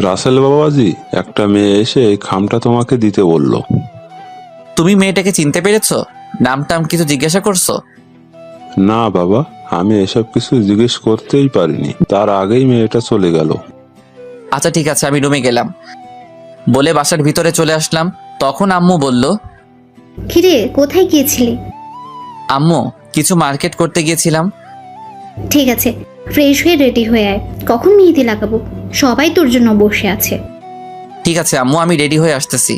রাসেল বাবাজি, একটা মেয়ে এসে এই খামটা তোমাকে দিতে বললো। তুমি মেয়েটাকে চিনতে পেরেছো? নাম টাম কিছু জিজ্ঞাসা করছো? না বাবা, আমি এসব কিছু জিজ্ঞেস করতেই পারিনি, তার আগেই মেয়েটা চলে গেল। আচ্ছা ঠিক আছে, আমি রুমে গেলাম বলে বাসার ভিতরে চলে আসলাম। তখন আম্মু বলল, কিরে কোথায় গিয়েছিলি? আম্মু, কিছু মার্কেট করতে গিয়েছিলাম। ঠিক আছে, ফ্রেশ হয়ে রেডি হয়ে আয়, কখন মেহেদি লাগাবো? সবাই তোর জন্য বসে আছে। ঠিক আছে আম্মু, আমি রেডি হয়ে আসতেছি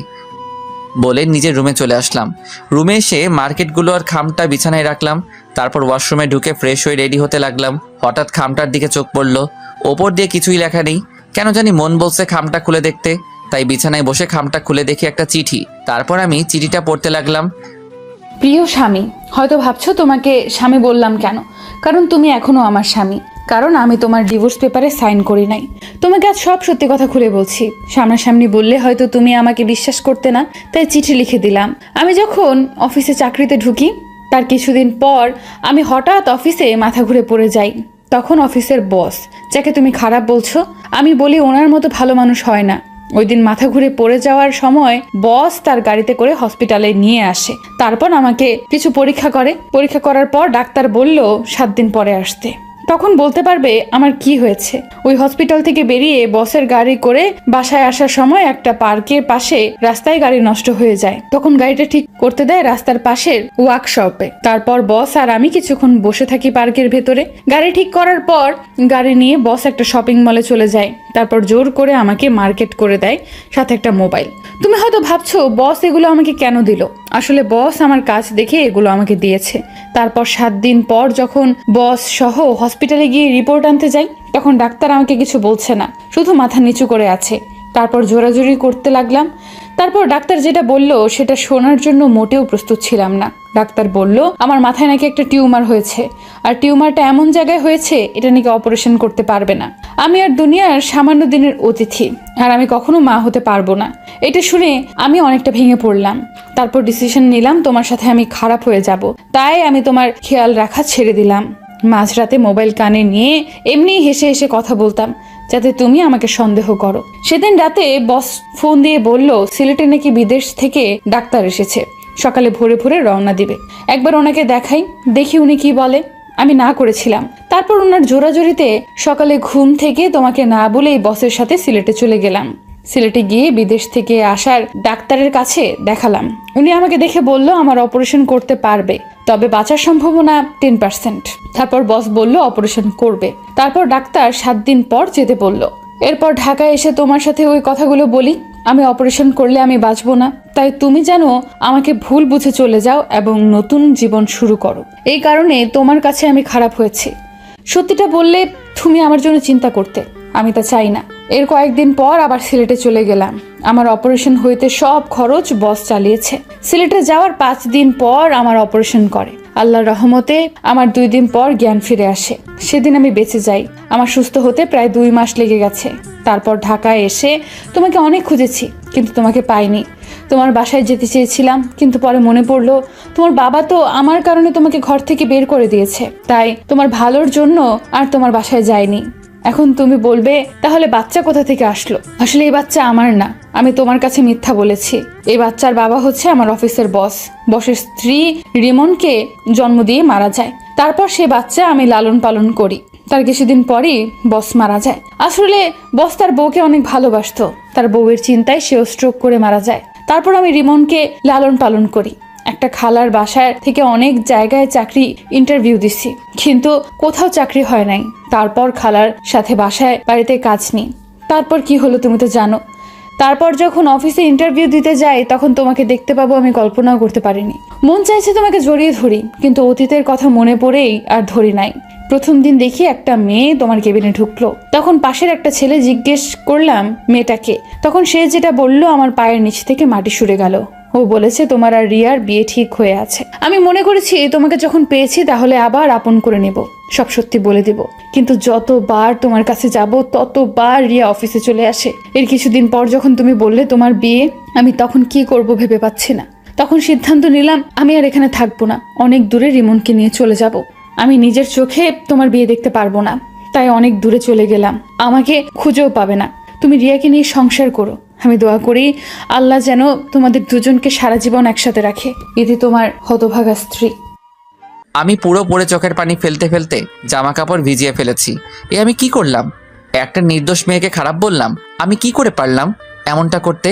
বলে নিজের রুমে চলে আসলাম। রুমে এসে মার্কেটগুলো আর খামটা বিছানায় রাখলাম। তারপর ওয়াশরুমে ঢুকে ফ্রেশ হয়ে রেডি হতে লাগলাম। হঠাৎ খামটার দিকে চোখ পড়লো। ওপর দিয়ে কিছুই লেখা নেই, কেন জানি মন বলছে খামটা খুলে দেখতে। তাই বিছানায় বসে খামটা খুলে দেখি একটা চিঠি। তারপর আমি চিঠিটা পড়তে লাগলাম। প্রিয় স্বামী, হয়তো ভাবছো তোমাকে স্বামী বললাম কেন, কারণ তুমি এখনো আমার স্বামী। কারণ আমি তোমার ডিভোর্স পেপারে সাইন করি নাই। তোমাকে আজ সব সত্যি কথা খুলে বলছি। সামনাসামনি বললে হয়তো তুমি আমাকে বিশ্বাস করতে না, তাই চিঠি লিখে দিলাম। আমি যখন অফিসে চাকরিতে ঢুকি তার কিছুদিন পর আমি হঠাৎ অফিসে মাথা ঘুরে পড়ে যাই। তখন অফিসের বস, যাকে তুমি খারাপ বলছো, আমি বলি ওনার মতো ভালো মানুষ হয় না। ওই দিন মাথা ঘুরে পড়ে যাওয়ার সময় বস তার গাড়িতে করে হসপিটালে নিয়ে আসে। তারপর আমাকে কিছু পরীক্ষা করে। পরীক্ষা করার পর ডাক্তার বলল 7 দিন পরে আসতে। তখন বলতে পারবে আমার কি হয়েছে। ওই হসপিটাল থেকে বেরিয়ে বসের গাড়ি করে বাসায় আসার সময় একটা পার্কের পাশে রাস্তায় গাড়ি নষ্ট হয়ে যায়। তখন গাড়িটা ঠিক করতে দেয় রাস্তার পাশের ওয়ার্কশপে। তারপর বস আর আমি কিছুক্ষণ বসে থাকি পার্কের ভেতরে। গাড়ি ঠিক করার পর গাড়ি নিয়ে বস একটা শপিং মলে চলে যায়। তারপর জোর করে আমাকে মার্কেট করে দেয়, সাথে একটা মোবাইল। তুমি হয়তো ভাবছো বস এগুলো আমাকে কেন দিল। আসলে বস আমার কাজ দেখে এগুলো আমাকে দিয়েছে। তারপর 7 দিন পর যখন বস সহ হসপিটালে গিয়ে রিপোর্ট আনতে যাই, তখন ডাক্তার আমাকে কিছু বলছে না, শুধু মাথা নিচু করে আছে। তারপর জোরাজোরি করতে লাগলাম। তারপর ডাক্তার যেটা বলল সেটা শোনার জন্য মোটেও প্রস্তুত ছিলাম না। ডাক্তার বলল আমার মাথায় নাকি একটা টিউমার হয়েছে, আর টিউমারটা এমন জায়গায় হয়েছে এটা নাকি অপারেশন করতে পারবে না। আমি আর দুনিয়ার সামান্য দিনের অতিথি, আর আমি কখনো মা হতে পারবো না। এটা শুনে আমি অনেকটা ভেঙে পড়লাম। তারপর ডিসিশন নিলাম তোমার সাথে আমি খারাপ হয়ে যাব, তাই আমি তোমার খেয়াল রাখা ছেড়ে দিলাম। মাঝরাতে মোবাইল কানে নিয়ে এমনি হেসে হেসে কথা বলতাম, যাতে তুমি আমাকে সন্দেহ করো। সেদিন রাতে বস ফোন দিয়ে বলল সিলেটে নাকি বিদেশ থেকে ডাক্তার এসেছে, সকালে ভোরে ভোরে রওনা দিবে। একবার ওনাকে দেখাই, দেখি উনি কি বলে। আমি না করেছিলাম। তারপর ওনার জোরাজোরিতে সকালে ঘুম থেকে তোমাকে না বলেই বসের সাথে সিলেটে চলে গেলাম। সিলেটে গিয়ে বিদেশ থেকে আসার ডাক্তারের কাছে দেখালাম। উনি আমাকে দেখে বলল আমার অপারেশন করতে পারবে, তবে বাঁচার সম্ভাবনা 10%। তারপর বস বলল অপারেশন করবে। তারপর ডাক্তার 7 দিন পর যেতে বলল। এরপর ঢাকায় এসে তোমার সাথে ওই কথাগুলো বলি, আমি অপারেশন করলে আমি বাঁচবো না, তাই তুমি যেন আমাকে ভুল বুঝে চলে যাও এবং নতুন জীবন শুরু করো। এই কারণে তোমার কাছে আমি খারাপ হয়েছি। সত্যিটা বললে তুমি আমার জন্য চিন্তা করতে, আমি তা চাই না। এর কয়েকদিন পর আবার সিলেটে চলে গেলাম। আমার অপারেশন হইতে সব খরচ বস চালিয়েছে। সিলেটে যাওয়ার 5 দিন পর আমার অপারেশন করে। আল্লাহর রহমতে আমার 2 দিন পর জ্ঞান ফিরে আসে। সেদিন আমি বেঁচে যাই। আমার সুস্থ হতে প্রায় 2 মাস লেগে গেছে। তারপর ঢাকায় এসে তোমাকে অনেক খুঁজেছি, কিন্তু তোমাকে পাইনি। তোমার বাসায় যেতে চেয়েছিলাম, কিন্তু পরে মনে পড়লো তোমার বাবা তো আমার কারণে তোমাকে ঘর থেকে বের করে দিয়েছে, তাই তোমার ভালোর জন্য আর তোমার বাসায় যায়নি। এখন তুমি বলবে তাহলে বাচ্চা কোথা থেকে আসলো? আসলে এই বাচ্চা আমার না, আমি তোমার কাছে মিথ্যা বলেছি। এই বাচ্চার বাবা হচ্ছে আমার অফিসের বস। বসের স্ত্রী রিমনকে জন্ম দিয়ে মারা যায়, তারপর সে বাচ্চা আমি লালন পালন করি। তার কিছুদিন পরই বস মারা যায়। আসলে বস তার বউকে অনেক ভালোবাসতো, তার বউয়ের চিন্তায় সেও স্ট্রোক করে মারা যায়। তারপর আমি রিমনকে লালন পালন করি। একটা খালার বাসায় থেকে অনেক জায়গায় চাকরি ইন্টারভিউ দিছি, কিন্তু কোথাও চাকরি হয় নাই। তারপর খালার সাথে বাসায় বাড়িতে কাজ নিই। তারপর কি হলো তুমি তো জানো। তারপর যখন অফিসে ইন্টারভিউ দিতে যাই তখন তোমাকে দেখতে পাবো আমি কল্পনাও করতে পারিনি। মন চাইছে তোমাকে জড়িয়ে ধরি, কিন্তু অতীতের কথা মনে পড়েই আর ধরি নাই। প্রথম দিন দেখি একটা মেয়ে তোমার কেবিনে ঢুকলো, তখন পাশের একটা ছেলে জিজ্ঞেস করলাম মেয়েটাকে, তখন সে যেটা বলল আমার পায়ের নিচ থেকে মাটি সরে গেল। ও বলেছে তোমার আর রিয়ার বিয়ে ঠিক হয়ে আছে। আমি মনে করেছি তোমাকে যখন পেয়েছি তাহলে আবার আপন করে নেব, সব সত্যি বলে দেব। কিন্তু যতবার তোমার কাছে যাব ততবার রিয়া অফিসে চলে আসে। এর কিছুদিন পর যখন তুমি বললে তোমার বিয়ে, আমি তখন কি করব ভেবে পাচ্ছি না। তখন সিদ্ধান্ত নিলাম আমি আর এখানে থাকবো না, অনেক দূরে রিমনকে নিয়ে চলে যাব। আমি নিজের চোখে তোমার বিয়ে দেখতে পারবো না, তাই অনেক দূরে চলে গেলাম। আমাকে খুঁজেও পাবে না। তুমি রিয়াকে নিয়ে সংসার করো। আমি দোয়া করি আল্লাহ যেন তোমাদের দুজনকে সারা জীবন একসাথে রাখে। এতে তোমার হতভাগা স্ত্রী। আমি পুরো পড়ে চোখের পানি ফেলতে ফেলতে জামা কাপড় ভিজিয়ে ফেলেছি। আমি কি করলাম? একটা নির্দোষ মেয়েকে খারাপ বললাম? আমি কি করে পারলাম এমনটা করতে?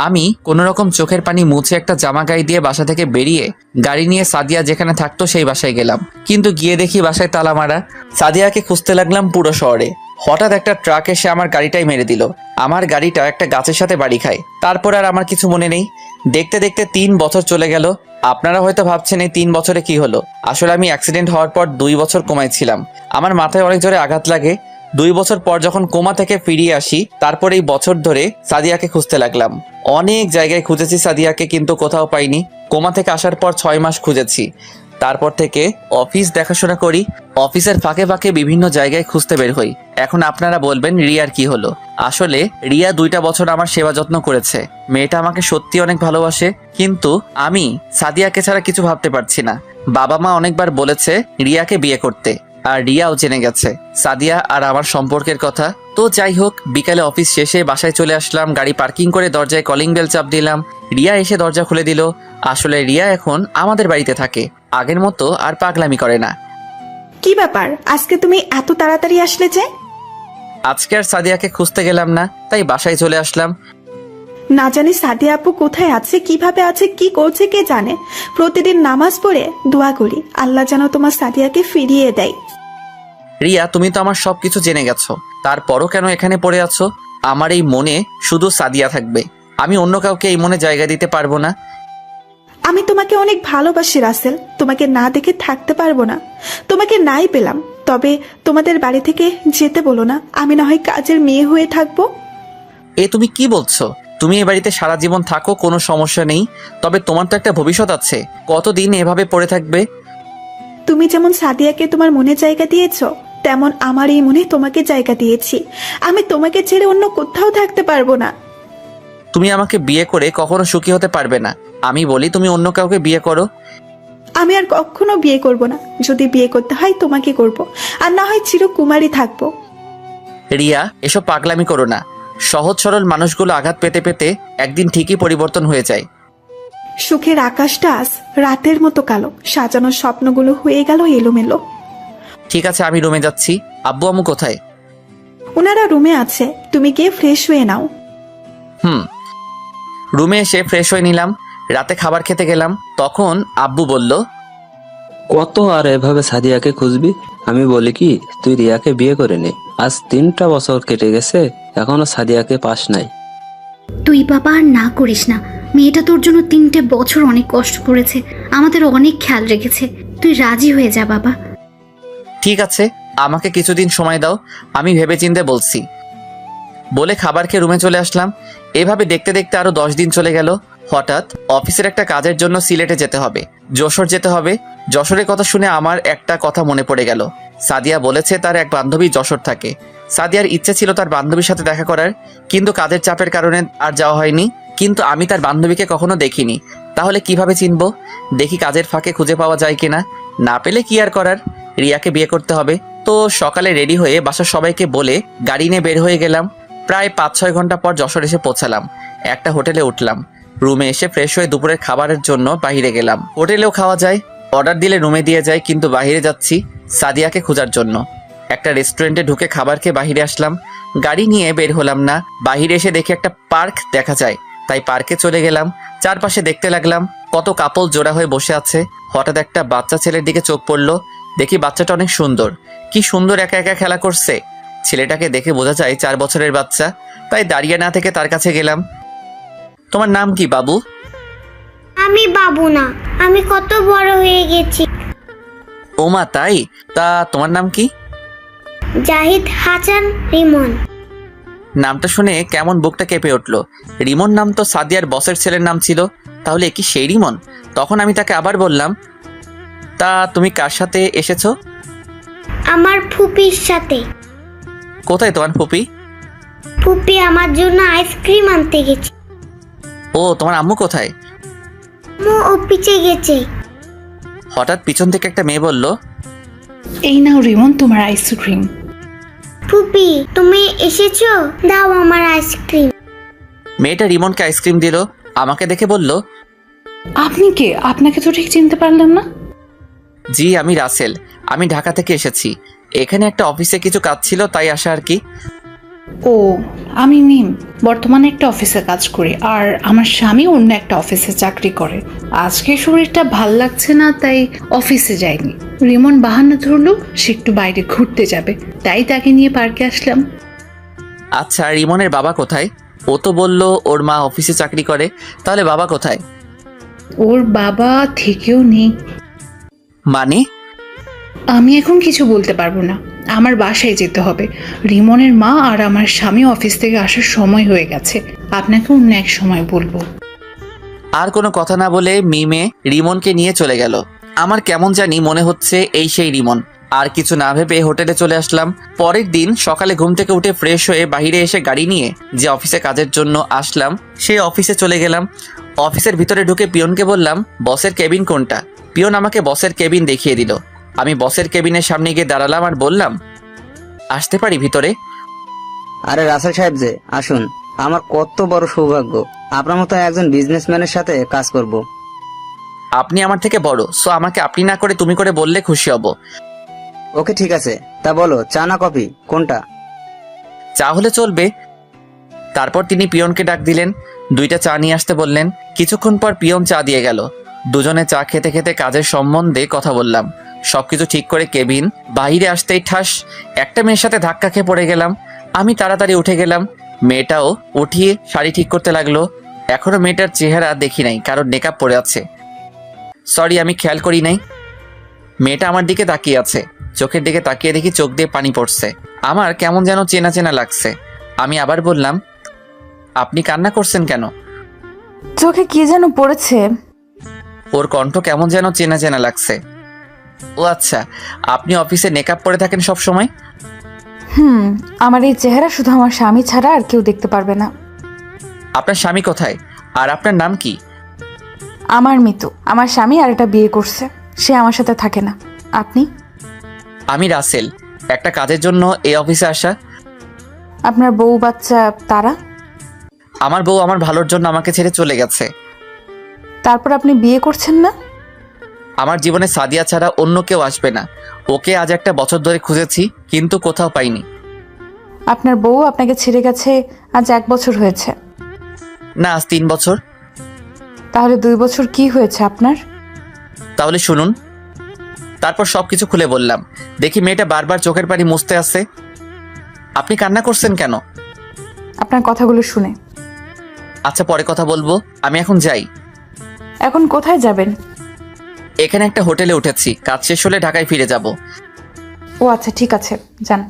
আমি কোনো রকম চোখের পানি মুছে একটা জামা গায়ে দিয়ে বাসা থেকে বেরিয়ে গাড়ি নিয়ে সাদিয়া যেখানে থাকতো সেই বাসায় গেলাম। কিন্তু গিয়ে দেখি বাসায় তালা মারা। সাদিয়াকে খুঁজতে লাগলাম পুরো শহরে। হঠাৎ একটা ট্রাক এসে আমার গাড়িটাই মেরে দিল। আমার গাড়িটা একটা গাছের সাথে বাড়ি খায়। তারপর আর আমার কিছু মনে নেই। দেখতে দেখতে 3 বছর চলে গেল। আপনারা হয়তো ভাবছেন এই 3 বছরে কি হলো। আসলে আমি অ্যাক্সিডেন্ট হওয়ার পর 2 বছর কোমায় ছিলাম। আমার মাথায় অনেক জোরে আঘাত লাগে। 2 বছর পর যখন কোমা থেকে ফিরিয়ে আসি, তারপর এই বছর ধরে সাদিয়াকে খুঁজতে লাগলাম। অনেক জায়গায় খুঁজেছি সাদিয়াকে, কিন্তু কোথাও পাইনি। কোমা থেকে আসার পর 6 মাস খুঁজেছি। তারপর থেকে অফিস দেখাশোনা করি, অফিসের ফাঁকে ফাঁকে বিভিন্ন জায়গায় খুঁজতে বের হই। এখন আপনারা বলবেন রিয়ার কি হলো? আসলে রিয়া 2টা বছর আমার সেবা যত্ন করেছে। মেয়েটা আমাকে সত্যি অনেক ভালোবাসে, কিন্তু আমি সাদিয়াকে ছাড়া কিছু ভাবতে পারছি না। বাবা মা অনেকবার বলেছে রিয়াকে বিয়ে করতে, আর রিয়াও জেনে গেছে সাদিয়া আর আমার সম্পর্কের কথা। তো যাই হোক, বিকালে অফিস শেষে বাসায় চলে আসলাম। গাড়ি পার্কিং করে দরজায় কলিং বেল চাপ দিলাম। রিয়া এসে দরজা খুলে দিল। আসলে রিয়া এখন আমাদের বাড়িতে থাকে, আগের মতো আর পাগলামি করে না। কি ব্যাপার, আজকে তুমি এত তাড়াতাড়ি আসলে যে? আজকে আর সাদিয়াকে খুঁজতে গেলাম না, তাই বাসায় চলে আসলাম। না জানি সাদিয়া আপু কোথায় আছে, কিভাবে আছে, কি করছে কে জানে। প্রতিদিন নামাজ পড়ে দোয়া করি আল্লাহ যেন তোমার সাদিয়াকে ফিরিয়ে দেয়। রিয়া, তুমি তো আমার সবকিছু জেনে গেছো, তারপরও কেন এখানে পড়ে আছো? আমার এই মনে শুধু সাদিয়া থাকবে, আমি অন্য কাউকে এই মনে জায়গা দিতে পারবো না। আমি তোমাকে অনেক ভালোবাসি রাসেল, তোমাকে না দেখে থাকতে পারবো না। তোমাকে নাই পেলাম, তবে তোমাদের বাড়ি থেকে যেতে বলো না, আমি না হয় কাজের মেয়ে হয়ে থাকবো। এ তুমি কি বলছো? তুমি এ বাড়িতে সারা জীবন থাকো, কোনো সমস্যা নেই, তবে তোমার তো একটা ভবিষ্যৎ আছে। কতদিন এভাবে পড়ে থাকবে? তুমি যেমন সাদিয়াকে তোমার মনে জায়গা দিয়েছ, তেমন আমার এই মনে তোমাকে জায়গা দিয়েছি। আমি তোমাকে ছেড়ে অন্য কোথাও থাকতে পারবো না। তুমি আমাকে বিয়ে করে কখনো সুখী হতে পারবে না। আমি বলি তুমি অন্য কাউকে বিয়ে করো। আমি আর কখনো বিয়ে করব না। যদি বিয়ে করতে হয় তোমাকে করব, আর না হয় চিরকুমারী থাকবো। রিয়া, এসব পাগলামি করো না। সহজ সরল মানুষগুলো আঘাত পেতে পেতে একদিন ঠিকই পরিবর্তন হয়ে যায়। সুখের আকাশটা আজ রাতের মতো কালো, সাজানো স্বপ্নগুলো হয়ে গেল এলোমেলো। ঠিক আছে, আমি রুমে যাচ্ছি। আব্বু আম্মু কোথায়? ওনারা রুমে আছে, তুমি গিয়ে ফ্রেশ হয়ে নাও। রুমে এসে ফ্রেশ হয়ে নিলাম। রাতে খাবার খেতে গেলাম, তখন আব্বু বলল, কত আর এভাবে সাদিয়াকে খুঁজবি? আমি বলি কি, তুই রিয়াকে বিয়ে করে নে। আজ 3টা বছর কেটে গেছে, এখনো সাদিয়াকে পাস নাই। তুই বাবা আর না করিস না। মেয়েটা তোর জন্য 3টে বছর অনেক কষ্ট করেছে, আমাদের অনেক খেয়াল রেখেছে। তুই রাজি হয়ে যা বাবা। ঠিক আছে, আমাকে কিছুদিন সময় দাও, আমি ভেবেচিন্তে বলছি। বলে খাবার খেয়ে রুমে চলে আসলাম। এভাবে দেখতে দেখতে আরো 10 দিন চলে গেল। হঠাৎ অফিসের একটা কাজের জন্য সিলেটে যেতে হবে, যশোর যেতে হবে। যশোরের কথা শুনে আমার একটা কথা মনে পড়ে গেল। সাদিয়া বলেছে তার এক বান্ধবী যশোর থাকে। সাদিয়ার ইচ্ছে ছিল তার বান্ধবীর সাথে দেখা করার, কিন্তু কাজের চাপের কারণে আর যাওয়া হয়নি। কিন্তু আমি তার বান্ধবীকে কখনো দেখিনি, তাহলে কিভাবে চিনবো? দেখি কাজের ফাঁকে খুঁজে পাওয়া যায় কিনা, না পেলে কি আর করার, রিয়াকে বিয়ে করতে হবে। তো সকালে রেডি হয়ে বাসার সবাইকে বলে গাড়ি নিয়ে বের হয়ে গেলাম। প্রায় 5-6 ঘন্টা পর যশোর এসে পৌঁছালাম। একটা হোটেলে উঠলাম, রুমে এসে ফ্রেশ হয়ে দুপুরের খাবারের জন্য বাইরে গেলাম। হোটেলেও খাওয়া যায়, অর্ডার দিলে রুমে দিয়ে যায়, কিন্তু বাইরে যাচ্ছি সাদিয়াকে খোঁজার জন্য। একটা রেস্টুরেন্টে ঢুকে খাবার খেয়ে বাইরে আসলাম, গাড়ি নিয়ে বের হলাম না। বাইরে এসে দেখি একটা পার্ক দেখা যায়, তাই পার্কে চলে গেলাম। চারপাশে দেখতে লাগলাম কত কাপল জোড়া হয়ে বসে আছে। হঠাৎ একটা বাচ্চা ছেলের দিকে চোখ পড়লো, দেখি বাচ্চাটা অনেক সুন্দর, কি সুন্দর একা একা খেলা করছে। ছেলেটাকে দেখে বোঝা যায় 4 বছরের বাচ্চা, তাই দাঁড়িয়ে না থেকে তার কাছে গেলাম। তোমার নাম কি বাবু? আমি বাবু না, আমি কত বড় হয়ে গেছি। ওমা তাই? তা তোমার নাম কি? জাহিদ হাসান রিমন। নামটা শুনে কেমন বুকটা কেঁপে উঠলো। রিমন নাম তো সাদিয়ার বসের ছেলের নাম ছিল, তাহলে কি সেই রিমন? তখন আমি তাকে আবার বললাম, তা তুমি কার সাথে এসেছো? আমার ফুপির সাথে। কোথায় তোমার ফুপি? ফুপি আমার জন্য আইসক্রিম আনতে গেছে। ও, তোমার আম্মু কোথায়? ও অফিসে গেছে। হঠাৎ পিছন থেকে একটা মেয়ে বলল, এই নাও রিমন তোমার আইসক্রিম। ফুপি তুমি এসেছো, দাও আমার আইসক্রিম। মেয়েটা রিমনকে আইসক্রিম দিল। আমাকে দেখে বলল, আপনি কে? আপনাকে তো ঠিক চিনতে পারলাম না। জি আমি রাসেল, আমি ঢাকা থেকে এসেছি। এখানে একটা অফিসে কিছু কাজ ছিল, তাই আসা আর কি। ও, আমি মিম, বর্তমানে একটা অফিসে কাজ করি, আর আমার স্বামী অন্য একটা অফিসে চাকরি করে। আজকে শরীরটা ভাল লাগছে না, তাই অফিসে যাইনি। রিমন বাহানা ধরলো সে একটু বাইরে ঘুরতে যাবে, তাই তাকে নিয়ে পার্কে আসলাম। আচ্ছা, রিমনের বাবা কোথায়? ও তো বলল ওর মা অফিসে চাকরি করে, তাহলে বাবা কোথায়? ওর বাবা থেকেও নেই। মানে? আমি এখন কিছু বলতে পারবো না, আমার বাসায় যেতে হবে। রিমনের মা আর আমার স্বামী অফিস থেকে আসার সময় হয়ে গেছে, আপনাকে অন্য এক সময় বলবো। আর কোনো কথা না বলে মিমে রিমনকে নিয়ে চলে গেল। আমার কেমন জানি মনে হচ্ছে এই সেই রিমন। আর কিছু না ভেবে হোটেলে চলে আসলাম। পরের দিন সকালে ঘুম থেকে উঠে ফ্রেশ হয়ে বাইরে এসে গাড়ি নিয়ে যে অফিসে কাজের জন্য আসলাম, সেই অফিসে চলে গেলাম। অফিসের ভিতরে ঢুকে পিয়নকে বললাম, বসের কেবিন কোনটা? পিয়ন আমাকে বসের কেবিন দেখিয়ে দিল। আমি বসের কেবিনের সামনে গিয়ে দাঁড়ালাম আর বললাম, আসতে পারি ভিতরে? আরে রাসেল সাহেব যে, আসুন। আমার কত বড় সৌভাগ্য, আপনার মতো একজন বিজনেসম্যানের সাথে কাজ করব। আপনি আমার থেকে বড়, সো আমাকে আপনি না করে তুমি করে বললে খুশি হব। ওকে ঠিক আছে, তা বলো চা না কফি কোনটা? চা হলে চলবে। তারপর তিনি পিয়নকে ডাক দিলেন, 2টা চা নিয়ে আসতে বললেন। কিছুক্ষণ পর পিয়ন চা দিয়ে গেল। দুজনে চা খেতে খেতে কাজের সম্বন্ধে কথা বললাম। সবকিছু ঠিক করে কেবিন বাইরে আসতেই ঠাস একটা মেয়ের সাথে ধাক্কা খেয়ে পড়ে গেলাম। আমি তাড়াতাড়ি উঠে গেলাম। মেয়েটাও উঠিয়ে শাড়ি ঠিক করতে লাগলো। এখনো মেয়েটার চেহারা দেখি নাই, কারণ মেকআপ পরে আছে। সরি, আমি খেয়াল করি নাই। মেয়েটা আমার দিকে তাকিয়ে আছে, চোখের দিকে তাকিয়ে দেখি চোখ দিয়ে পানি পড়ছে। আমার কেমন যেন চেনা চেনা লাগছে। আমি আবার বললাম, আপনি কান্না করছেন কেন? চোখে কি যেন পড়েছে। ওর কণ্ঠ কেমন যেন চেনা চেনা লাগছে। ও আচ্ছা, আপনি অফিসে মেকআপ পরে থাকেন সব সময়? আমার এই চেহারা শুধু আমার স্বামী ছাড়া আর কেউ দেখতে পারবে না। আপনার স্বামী কোথায়? আর আপনার নাম কি? আমার মিতু, আমার স্বামী আর একটা বিয়ে করছে, সে আমার সাথে থাকে না। আপনি? আমি রাসেল, একটা কাজের জন্য এই অফিসে আসা। আপনার বউ বাচ্চা তারা? আমার বউ আমার ভালোর জন্য আমাকে ছেড়ে চলে গেছে। তারপর আপনি বিয়ে করছেন না? আমার জীবনে সাদিয়া ছাড়া অন্য কেউ আসবে না। ওকে আজ 1 বছর ধরে খুঁজেছি, কিন্তু কোথাও পাইনি। আপনার বউ আপনাকে ছেড়ে গেছে আজ 1 বছর হয়েছে? না, আজ 3 বছর। তাহলে 2 বছর কি হয়েছে আপনার? তাহলে শুনুন। তারপর সবকিছু খুলে বললাম। দেখি মেয়েটা বারবার চোখের পানি মুছতে আসছে। আপনি কান্না করছেন কেন? আপনার কথাগুলো শুনে। আচ্ছা, পরে কথা বলবো, আমি এখন যাই। এখন কোথায় যাবেন? এখানে একটা হোটেলে উঠেছি, কাজ শেষ হলে ঢাকায় ফিরে যাব। ও আচ্ছা, ঠিক আছে, যান।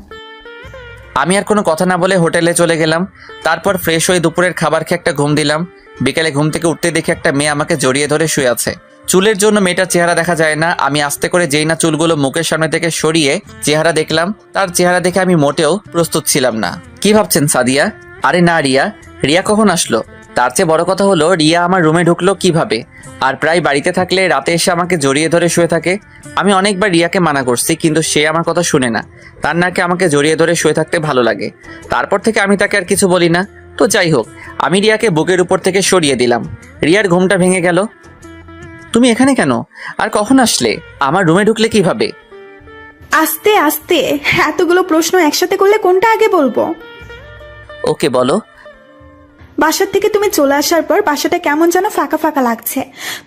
আমি আর কোনো কথা না বলে হোটেলে চলে গেলাম। তারপর ফ্রেশ হয়ে দুপুরের খাবার খেয়ে একটা ঘুম দিলাম। বিকেলে ঘুম থেকে উঠতে দেখি একটা মেয়ে আমাকে জড়িয়ে ধরে শুয়ে আছে। চুলের জন্য মেয়েটার চেহারা দেখা যায় না। আমি আস্তে করে যেই না চুলগুলো মুখের সামনে থেকে সরিয়ে চেহারা দেখলাম, তার চেহারা দেখে আমি মোটেও প্রস্তুত ছিলাম না। কি ভাবছেন সাদিয়া? আরে না, রিয়া। রিয়া কখন আসলো? তার চেয়ে বড় কথা হলো রিয়া আমার রুমে ঢুকলো কিভাবে, আর প্রায় বাড়িতে থাকলে রাতে এসে আমাকে জড়িয়ে ধরে শুয়ে থাকে। আমি অনেকবার রিয়াকে মানা করছি, কিন্তু সে আমার কথা শুনে না। তার নাকি আমাকে জড়িয়ে ধরে শুয়ে থাকতে ভালো লাগে। তারপর থেকে আমি তাকে আর কিছু বলি না। তো যাই হোক, আমি রিয়াকে বুকের উপর থেকে সরিয়ে দিলাম। রিয়ার ঘুমটা ভেঙে গেল। তুমি এখানে কেন, আর কখন আসলে, আমার রুমে ঢুকলে কিভাবে? আস্তে আস্তে এতগুলো প্রশ্ন একসাথে করলে কোনটা আগে বলবো? ওকে বলো। বাসার থেকে তুমি চলে আসার পর বাসাটা কেমন যেন ফাঁকা ফাঁকা লাগছে।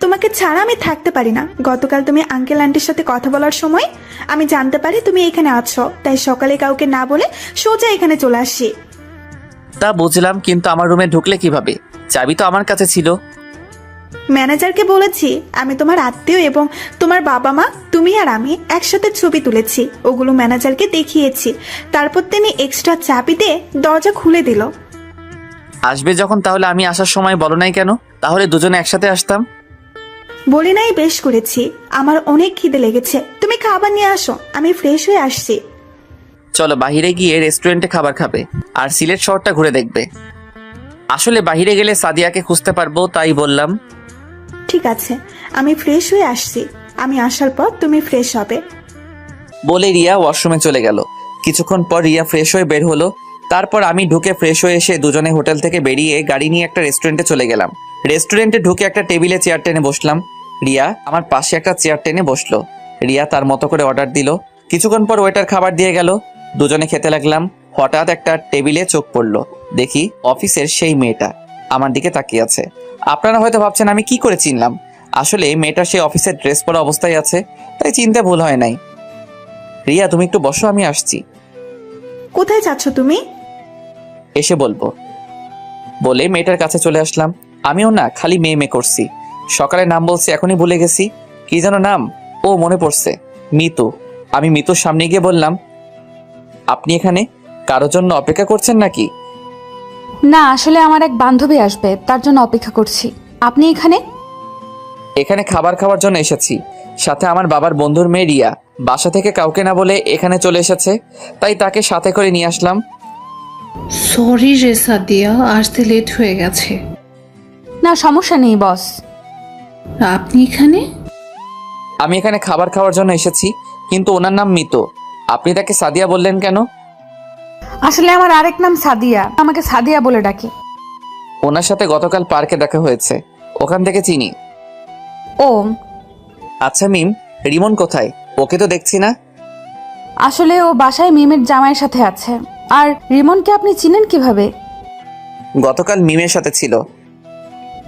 তোমাকে ছাড়া আমি থাকতে পারি না। গতকাল তুমি আঙ্কেল আন্টির সাথে কথা বলার সময় আমি জানতে পারি তুমি এখানে আছো, তাই সকালে কাউকে না বলে সোজা এখানে চলে আসি। তা বুঝলাম, কিন্তু আমার রুমে ঢুকলে কিভাবে? চাবি তো আমার কাছে ছিল। ম্যানেজারকে বলেছি আমি তোমার আত্মীয় এবং তোমার বাবা মা তুমি আর আমি একসাথে ছবি তুলেছি, ওগুলো ম্যানেজারকে দেখিয়েছি। তারপর তিনি এক্সট্রা চাবি দিয়ে দরজা খুলে দিল। আসবে যখন তাহলে আমি আসার সময় বলো নাই কেন? তাহলে দুজনে একসাথে আসতাম। বলি নাই বেশ করেছি, আমার অনেক খিদে লেগেছে, তুমি খাবার নিয়ে আসো, আমি ফ্রেশ হয়ে আসছি। চলো বাহিরে গিয়ে রেস্টুরেন্টে খাবার খাবে আর সিলেট শহরটা ঘুরে দেখবে। আসলে বাহিরে গেলে সাদিয়াকে খুঁজতে পারবো, তাই বললাম। ঠিক আছে, আমি ফ্রেশ হয়ে আসছি, আমি আসার পর তুমি ফ্রেশ হবে। বলে রিয়া ওয়াশরুমে চলে গেল। কিছুক্ষণ পর রিয়া ফ্রেশ হয়ে বের হলো। তারপর আমি ঢুকে ফ্রেশ হয়ে এসে দুজনে হোটেল থেকে বেরিয়ে গাড়ি নিয়ে একটা রেস্টুরেন্টে চলে গেলাম। রেস্টুরেন্টে ঢুকে একটা টেবিলে চেয়ার টেনে বসলাম। রিয়া আমার পাশে একটা চেয়ার টেনে বসলো। রিয়া তার মতো করে অর্ডার দিল। কিছুক্ষণ পর ওয়েটার খাবার দিয়ে গেল। দুজনে খেতে লাগলাম। হঠাৎ একটা টেবিলে চোখ পড়লো। দেখি অফিসের সেই মেয়েটা আমার দিকে তাকিয়ে আছে। আপনারা হয়তো ভাবছেন আমি কি করে চিনলাম। আসলে মেয়েটা সেই অফিসের ড্রেস পরা অবস্থায় আছে, তাই চিনতে ভুল হয় নাই। রিয়া তুমি একটু বসো, আমি আসছি। কোথায় যাচ্ছ তুমি? এসে বলবো। বলে মেয়েটার কাছে চলে আসলাম। আমিও না খালি মেয়ে করছি। সকালে নাম বলছি, এখনই ভুলে গেছি। কি যেন নাম? ও মনে পড়ছে, মিতু। আমি মিতুর সামনে গিয়ে বললাম, আপনি এখানে কারোর জন্য অপেক্ষা করছেন নাকি? না, আসলে আমার এক বান্ধবী আসবে, তার জন্য অপেক্ষা করছি। আপনি এখানে? এখানে খাবার খাওয়ার জন্য এসেছি। সাথে আমার বাবার বন্ধুর মেয়ে রিয়া বাসা থেকে কাউকে না বলে এখানে চলে এসেছে, তাই তাকে সাথে করে নিয়ে আসলাম। সরি রে সাদিয়া, আসতে লেট হয়ে গেছে। না সমস্যা নেই বস। আপনি এখানে? আমি এখানে খাবার খাওয়ার জন্য এসেছি, কিন্তু ওনার নাম মিতু। আপনি তাকে সাদিয়া বললেন কেন? আসলে আমার আরেক নাম সাদিয়া, আমাকে সাদিয়া বলে ডাকে। ওনার সাথে গতকাল পার্কে দেখা হয়েছে, ওখান থেকে চিনি। ও আচ্ছা মিম, রিমন কোথায়? ওকে তো দেখছি না। আসলে ও বাসায় মিমের জামাইয়ের সাথে আছে। আর রিমনকে আপনি চিনেন কিভাবে? গতকাল মিমের সাথে ছিল।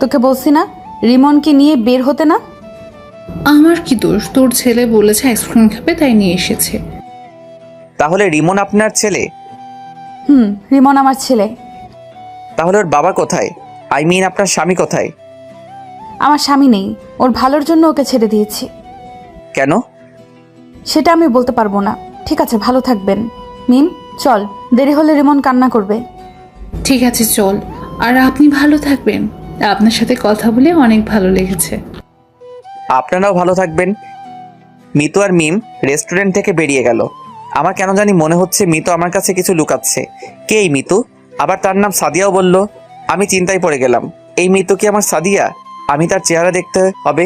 তোকে বলছি না রিমনকে নিয়ে বের হতে না? আমার কি দোষ? তোর ছেলে বলেছে আইসক্রিম খাবে, তাই নিয়ে এসেছে। তাহলে রিমন আপনার ছেলে? রিমন আমার ছেলে। তাহলে ওর বাবা কোথায়? আই মিন আপনার স্বামী কোথায়? আমার স্বামী নেই, ওর ভালোর জন্য ওকে ছেড়ে দিয়েছি। কেন? সেটা আমি বলতে পারবো না। ঠিক আছে, ভালো থাকবেন। মিম চল, দেরি হলে রিমন কান্না করবে। ঠিক আছে চল, আর আপনি ভালো থাকবেন। আপনার সাথে কথা বলে অনেক ভালো লেগেছে। আপনারাও ভালো থাকবেন। মিতু আর মিম রেস্টুরেন্ট থেকে বেরিয়ে গেল। আমার কেন জানি মনে হচ্ছে মিতু আমার কাছে কিছু লুকাচ্ছে। কে এই মিতু? আবার তার নাম সাদিয়াও বলল। আমি চিন্তায় পড়ে গেলাম, এই মিতু কি আমার সাদিয়া? আমি তার চেহারা দেখতে হবে।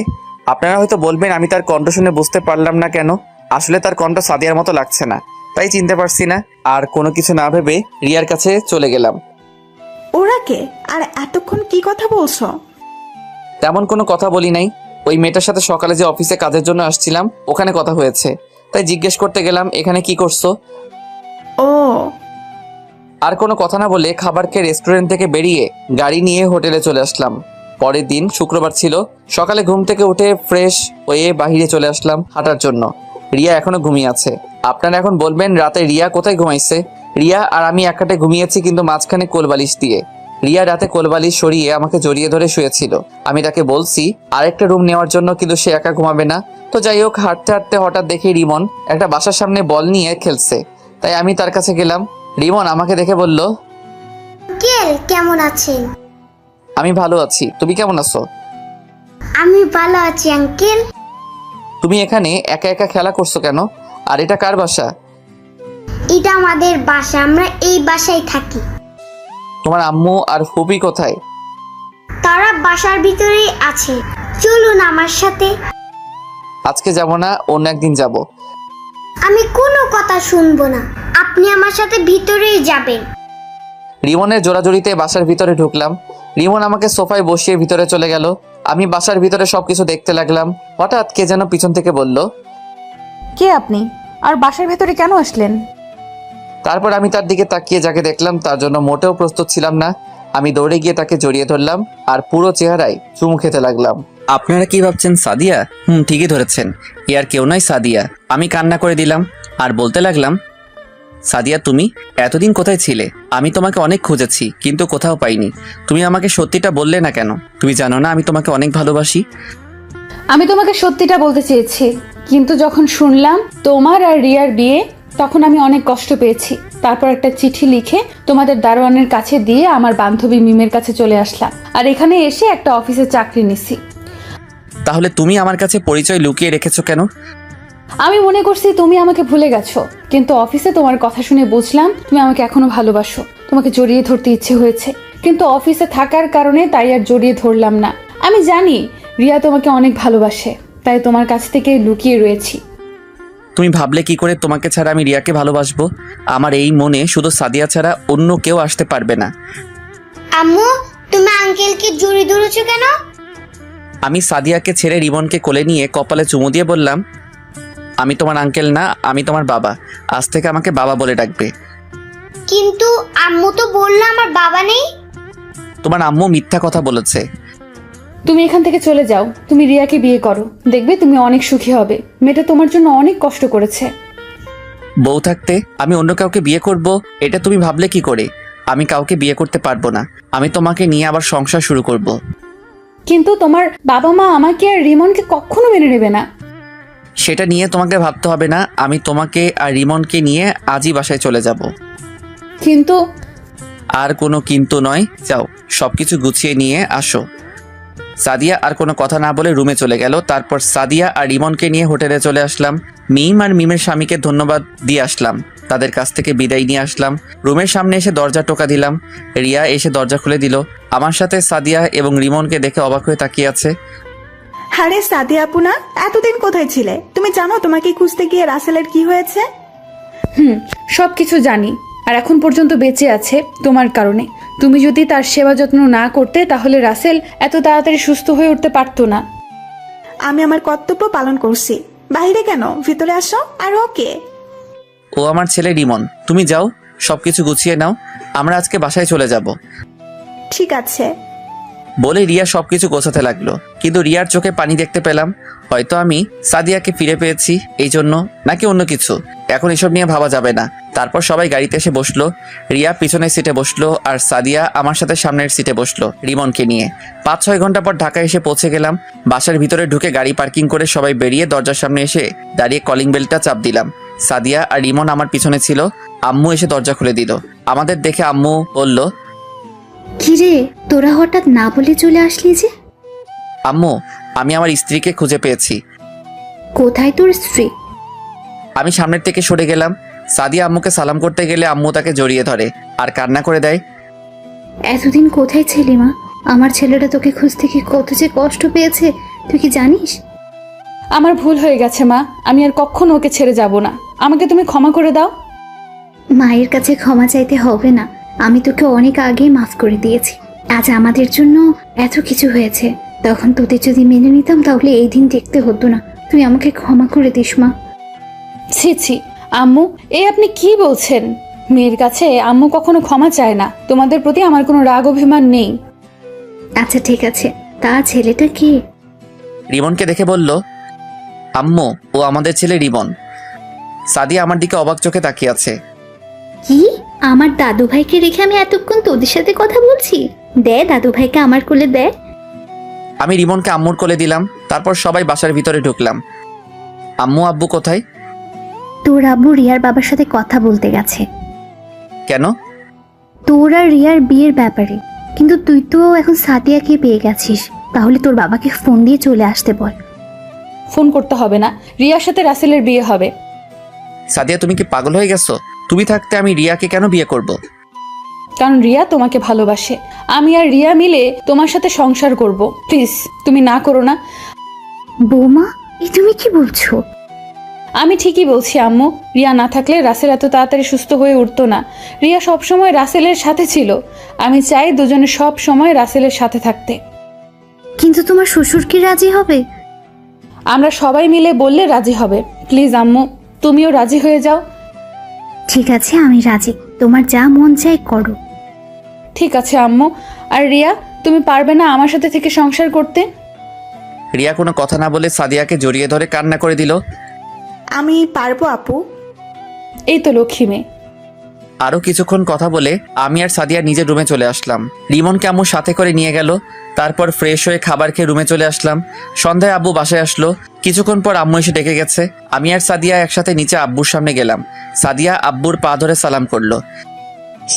আপনারা হয়তো বলবেন আমি তার কণ্ঠ শুনে বুঝতে পারলাম না কেন। আসলে তার কণ্ঠ সাদিয়ার মতো লাগছে না, তাই চিনতে পারছি না। আর কোনো কিছু না ভেবে রিয়ার কাছে চলে গেলাম। ওরা কে? আর এতক্ষণ কি কথা বলছো? তেমন কোনো কথা বলি নাই। ওই মেয়েটার সাথে সকালে যে অফিসে কাজের জন্য আসছিলাম, ওখানে কথা হয়েছে, তাই জিজ্ঞেস করতে গেলাম এখানে কি করছো। ও আর কোনো কথা না বলে খাবার খেয়ে রেস্টুরেন্ট থেকে বেরিয়ে গাড়ি নিয়ে হোটেলে চলে আসলাম। পরের দিন শুক্রবার ছিল। সকালে ঘুম থেকে উঠে ফ্রেশ হয়ে বাহিরে চলে আসলাম হাঁটার জন্য। রিয়া এখনো ঘুমিয়ে আছে। আপনারা এখন বলবেন রাতে রিয়া কোথায় ঘুমাইছে? রিয়া আর আমি এক খাটে ঘুমিয়েছি, কিন্তু মাঝখানে কোলবালিশ দিয়ে। রিয়া রাতে কোলবালিশ সরিয়ে আমাকে জড়িয়ে ধরে শুয়েছিল। আমি তাকে বলছি আরেকটা রুম নেওয়ার জন্য, কিন্তু সে একা ঘুমাবে না। তো যাই হোক, হাঁটতে হাঁটতে হঠাৎ দেখি রিমন একটা বাসার সামনে বল নিয়ে খেলছে, তাই আমি তার কাছে গেলাম। রিমন আমাকে দেখে বলল, কেমন আছেন? আমি ভালো আছি, তুমি কেমন আছো? আমি ভালো আছি আঙ্কেল। তুমি এখানে একা একা খেলা করছো কেন? আর এটা কার বাসা? এটা আমাদের বাসা, আমরা এই বাসায় থাকি। তোমার আম্মু আর ফুপি কোথায়? তারা বাসার ভিতরেই আছে, চলুন আমার সাথে। আজকে যাব না, অন্য একদিন যাব। আমি কোনো কথা শুনবো না, আপনি আমার সাথে ভিতরেই যাবেন। রিমনের জোড়াজুড়িতে বাসার ভিতরে ঢুকলাম। রিমন আমাকে সোফায় বসিয়ে ভিতরে চলে গেল। আমি বাসার ভিতরে সবকিছু দেখতে লাগলাম। হঠাৎ কে যেন পিছন থেকে বলল, কে আপনি? আর বাসার ভেতরে কেন আসলেন? তারপর আমি তার দিকে তাকিয়ে যাকে দেখলাম তার জন্য মোটেও প্রস্তুত ছিলাম না। আমি দৌড়ে গিয়ে তাকে জড়িয়ে ধরলাম আর পুরো চেহারায় চুমু খেতে লাগলাম। আপনারা কি ভাবছেন সাদিয়া? ঠিকই ধরেছেন, এ আর কেউ নয়, সাদিয়া। আমি কান্না করে দিলাম আর বলতে লাগলাম, সাদিয়া তুমি এতদিন কোথায় ছিলে? আমি তোমাকে অনেক খুঁজেছি কিন্তু কোথাও পাইনি। তুমি আমাকে সত্যিটা বললে না কেন? তুমি জানো না আমি তোমাকে অনেক ভালোবাসি। আমি তোমাকে সত্যিটা বলতে চেয়েছি, কিন্তু যখন শুনলাম তোমার আর রিয়ার বিয়ে, তখন আমি অনেক কষ্ট পেয়েছি। তারপর একটা চিঠি লিখে তোমাদের দারোয়ানের কাছে দিয়ে আমার বান্ধবী মিমের কাছে চলে আসলাম, আর এখানে এসে একটা অফিসে চাকরি নিছি। তাহলে তুমি আমার কাছে পরিচয় লুকিয়ে রেখেছো কেন? আমি মনে করছি তুমি আমাকে ভুলে গেছো, কিন্তু অফিসে তোমার কথা শুনে বুঝলাম তুমি আমাকে এখনো ভালোবাসো। তোমাকে জড়িয়ে ধরতে ইচ্ছে হয়েছে, কিন্তু অফিসে থাকার কারণে তাই আর জড়িয়ে ধরলাম না। আমি জানি রিয়া তোমাকে অনেক ভালোবাসে, তাই তোমার কাছ থেকে লুকিয়ে রয়েছি। তুমি ভাবলে কি করে তোমাকে ছাড়া আমি রিয়াকে ভালোবাসবো? আমার এই মনে শুধু সাদিয়া ছাড়া অন্য কেউ আসতে পারবে না। আম্মু, তুমি আঙ্কেলকে জড়িয়ে ধরেছো কেন? আমি সাদিয়াকে ছেড়ে রিমনকে কোলে নিয়ে কপালে চুমু দিয়ে বললাম, আমি তোমার আঙ্কেল না, আমি তোমার বাবা। আজ থেকে আমাকে বাবা বলে ডাকবে। কিন্তু আম্মু তো বললো আমার বাবা নেই। তোমার আম্মু মিথ্যা কথা বলেছে। তুমি এখান থেকে চলে যাও, তুমি রিয়াকে বিয়ে করো, দেখবে তুমি অনেক সুখী হবে। মেয়েটা তোমার জন্য অনেক কষ্ট করেছে। বউ থাকতে আমি অন্য কাউকে বিয়ে করব, এটা তুমি ভাবলে কি করে? আমি কাউকে বিয়ে করতে পারবো না। আমি তোমাকে নিয়ে আবার সংসার শুরু করব। কিন্তু তোমার বাবা মা আমাকে আর রিমনকে কখনো মেনে নেবে না। সেটা নিয়ে তোমাকে ভাবতে হবে না। আমি তোমাকে আর রিমনকে নিয়ে আজই বাসায় চলে যাব। কিন্তু আর কোনো কিন্তু নয়, যাও সবকিছু গুছিয়ে নিয়ে আসো। সাদিয়া আর কোনো কথা না বলে রুমে চলে গেল। তারপর সাদিয়া আর রিমনকে নিয়ে হোটেলে চলে আসলাম। মিম আর মিমের স্বামীকে ধন্যবাদ দিয়ে আসলাম, তাদের কাছ থেকে বিদায় নিয়ে আসলাম। রুমের সামনে এসে দরজা টোকা দিলাম। রিয়া এসে দরজা খুলে দিল। আমার সাথে সাদিয়া এবং রিমনকে দেখে অবাক হয়ে তাকিয়ে আছে। আরে সাদিয়া আপু না, এতদিন কোথায় ছিলে? তুমি জানো তোমাকে খুঁজতে গিয়ে রাসেলের কি হয়েছে? সবকিছু জানি, আর এখন পর্যন্ত বেঁচে আছে তোমার কারণে। তুমি যদি তার সেবা যত্ন না করতে, তাহলে রাসেল এত তাড়াতাড়ি সুস্থ হয়ে উঠতে পারতো না। আমি আমার কর্তব্য পালন করছি। বাইরে কেন, ভিতরে আসো। আর ওকে? ও আমার ছেলে রিমন। তুমি যাও, সবকিছু গুছিয়ে নাও, আমরা আজকে বাসায় চলে যাব। ঠিক আছে। বলে রিয়া সবকিছু গোছাতে লাগলো, কিন্তু রিয়ার চোখে পানি দেখতে পেলাম। হয়তো আমি সাদিয়াকে ফিরে পেয়েছি এই জন্য, নাকি অন্য কিছু, এখন এসব নিয়ে ভাবা যাবে না। তারপর সবাই গাড়িতে এসে বসলো। রিয়া পিছনের সিটে বসলো আর সাদিয়া আমার সাথে সামনের সিটে বসলো রিমনকে নিয়ে। 5-6 ঘন্টা পর ঢাকায় এসে পৌঁছে গেলাম। বাসার ভিতরে ঢুকে গাড়ি পার্কিং করে সবাই বেরিয়ে দরজার সামনে এসে দাঁড়িয়ে কলিং বেলটা চাপ দিলাম। সাদিয়া আর রিমন আমার পিছনে ছিল। আম্মু এসে দরজা খুলে দিল। আমাদের দেখে আম্মু বলল, কিরে তোরা হঠাৎ না বলে চলে আসলি যে? আম্মু, আমি আমার স্ত্রীকে খুঁজে পেয়েছি। কোথায় তোর স্ত্রী? আমি সামনের থেকে সরে গেলাম। সাদিয়া আম্মুকে সালাম করতে গেলে আম্মু তাকে জড়িয়ে ধরে আর কান্না করে দেয়। এতদিন কোথায় ছিলি মা? আমার ছেলেটা তোকে খুঁজতে কি কত যে কষ্ট পেয়েছে তুই কি জানিস? আমার ভুল হয়ে গেছে মা, আমি আর কখনো ওকে ছেড়ে যাব না। আমাকে তুমি ক্ষমা করে দাও। মায়ের কাছে ক্ষমা চাইতে হবে না, আমি তোকে অনেক আগেই মাফ করে দিয়েছি। আজ আমাদের জন্য এত কিছু হয়েছে, তখন তোদের যদি মেনে নিতাম তাহলে এই দিন দেখতে হতো না। তুই আমাকে ক্ষমা করে দিস মা। ছি ছি আম্মু, এই আপনি কি বলছেন? মেয়ের কাছে আম্মু কখনো ক্ষমা চায় না। তোমাদের প্রতি আমার কোনো রাগ অভিমান নেই। আচ্ছা ঠিক আছে, তা ছেলেটা কি? রিমনকে দেখে বলল, আম্মু ও আমাদের ছেলে রিমন। সাদিয়া আমার দিকে অবাক চোখে তাকিয়ে আছে। কি? আমার দাদু ভাইকে রেখে আমি এতক্ষণ তোদের সাথে কথা বলছি? দে দাদু ভাইকে আমার কোলে দে। আমি রিমনকে আম্মুর কোলে দিলাম। তারপর সবাই বাসার ভিতরে ঢুকলাম। আম্মু আব্বু কোথায়? তোর আব্বু রিয়ার বাবার সাথে কথা বলতে গেছে। কেন? তোর আর রিয়ার বিয়ের ব্যাপারে। কিন্তু তুই তো এখন সাদিয়াকে পেয়ে গেছিস, তাহলে তোর বাবাকে ফোন দিয়ে চলে আসতে বল। ফোন করতে হবে না, রিয়ার সাথে রাসেলের বিয়ে হবে। সাদিয়া তুমি কি পাগল হয়ে গেছো? তুমি থাকতে আমি রিয়াকে কেন বিয়ে করব? কারণ রিয়া তোমাকে ভালোবাসে। আমি আর রিয়া মিলে তোমার সাথে সংসার করব। প্লিজ তুমি না করো না। বৌমা, এ তুমি কি বলছো? আমি ঠিকই বলছি আম্মু। রিয়া না থাকলে রাসেল এত তাড়াতাড়ি সুস্থ হয়ে উঠতো না। রিয়া সবসময় রাসেলের সাথে ছিল। আমি চাই দুজনে সব সময় রাসেলের সাথে থাকতে। কিন্তু তোমার শ্বশুর কি রাজি হবে? আমরা সবাই মিলে বললে রাজি হবে। প্লিজ আম্মু, তুমিও রাজি হয়ে যাও। ঠিক আছে, আমি রাজি। তোমার যা মন চাই করো। ঠিক আছে আম্মু। আর রিয়া, তুমি পারবে না আমার সাথে থেকে সংসার করতে? রিয়া কোনো কথা না বলে সাদিয়াকে জড়িয়ে ধরে কান্না করে দিল। আমি পারবো আপু। এই তো লক্ষ্মী মেয়ে। আরো কিছুক্ষণ কথা বলে আমি আর সাদিয়া নিজের রুমে চলে আসলাম। রিমনকে আম্মু সাথে করে নিয়ে গেল। তারপর ফ্রেশ হয়ে খাবার খেয়ে রুমে চলে আসলাম। সন্ধ্যায় আব্বু বাসায় আসলো। কিছুক্ষণ পর আম্মু এসে ডেকে গেছে। আমি আর সাদিয়া একসাথে নিচে আব্বুর সামনে গেলাম। সাদিয়া আব্বুর পা ধরে সালাম করলো।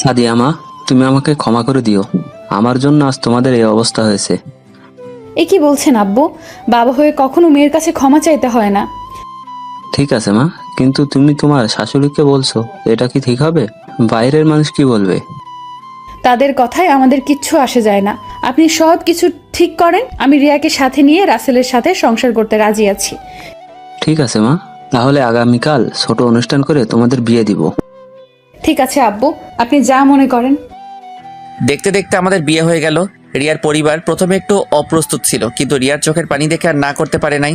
সাদিয়া মা, তুমি আমাকে ক্ষমা করে দিও। আমার জন্য আজ তোমাদের এই অবস্থা হয়েছে। এ কি বলছেন আব্বু? বাবা হয়ে কখনো মেয়ের কাছে ক্ষমা চাইতে হয় না। ঠিক আছে মা, কিন্তু তুমি তোমার শাশুড়িকে বলছো, এটা কি ঠিক হবে? বাইরের মানুষ কি বলবে? তাদের কথায় আমাদের কিচ্ছু আসে যায় না। আপনি সব কিছু ঠিক করেন। আমি রিয়াকে সাথে নিয়ে রাসেলের সাথে সংসার করতে রাজি আছি। ঠিক আছে মা, তাহলে আগামীকাল ছোট অনুষ্ঠান করে তোমাদের বিয়ে দিব। ঠিক আছে আব্বু, আপনি যা মনে করেন। দেখতে দেখতে আমাদের বিয়ে হয়ে গেল। রিয়ার পরিবার প্রথমে একটু অপ্রস্তুত ছিল, কিন্তু রিয়ার চোখের পানি দেখে আর না করতে পারে নাই।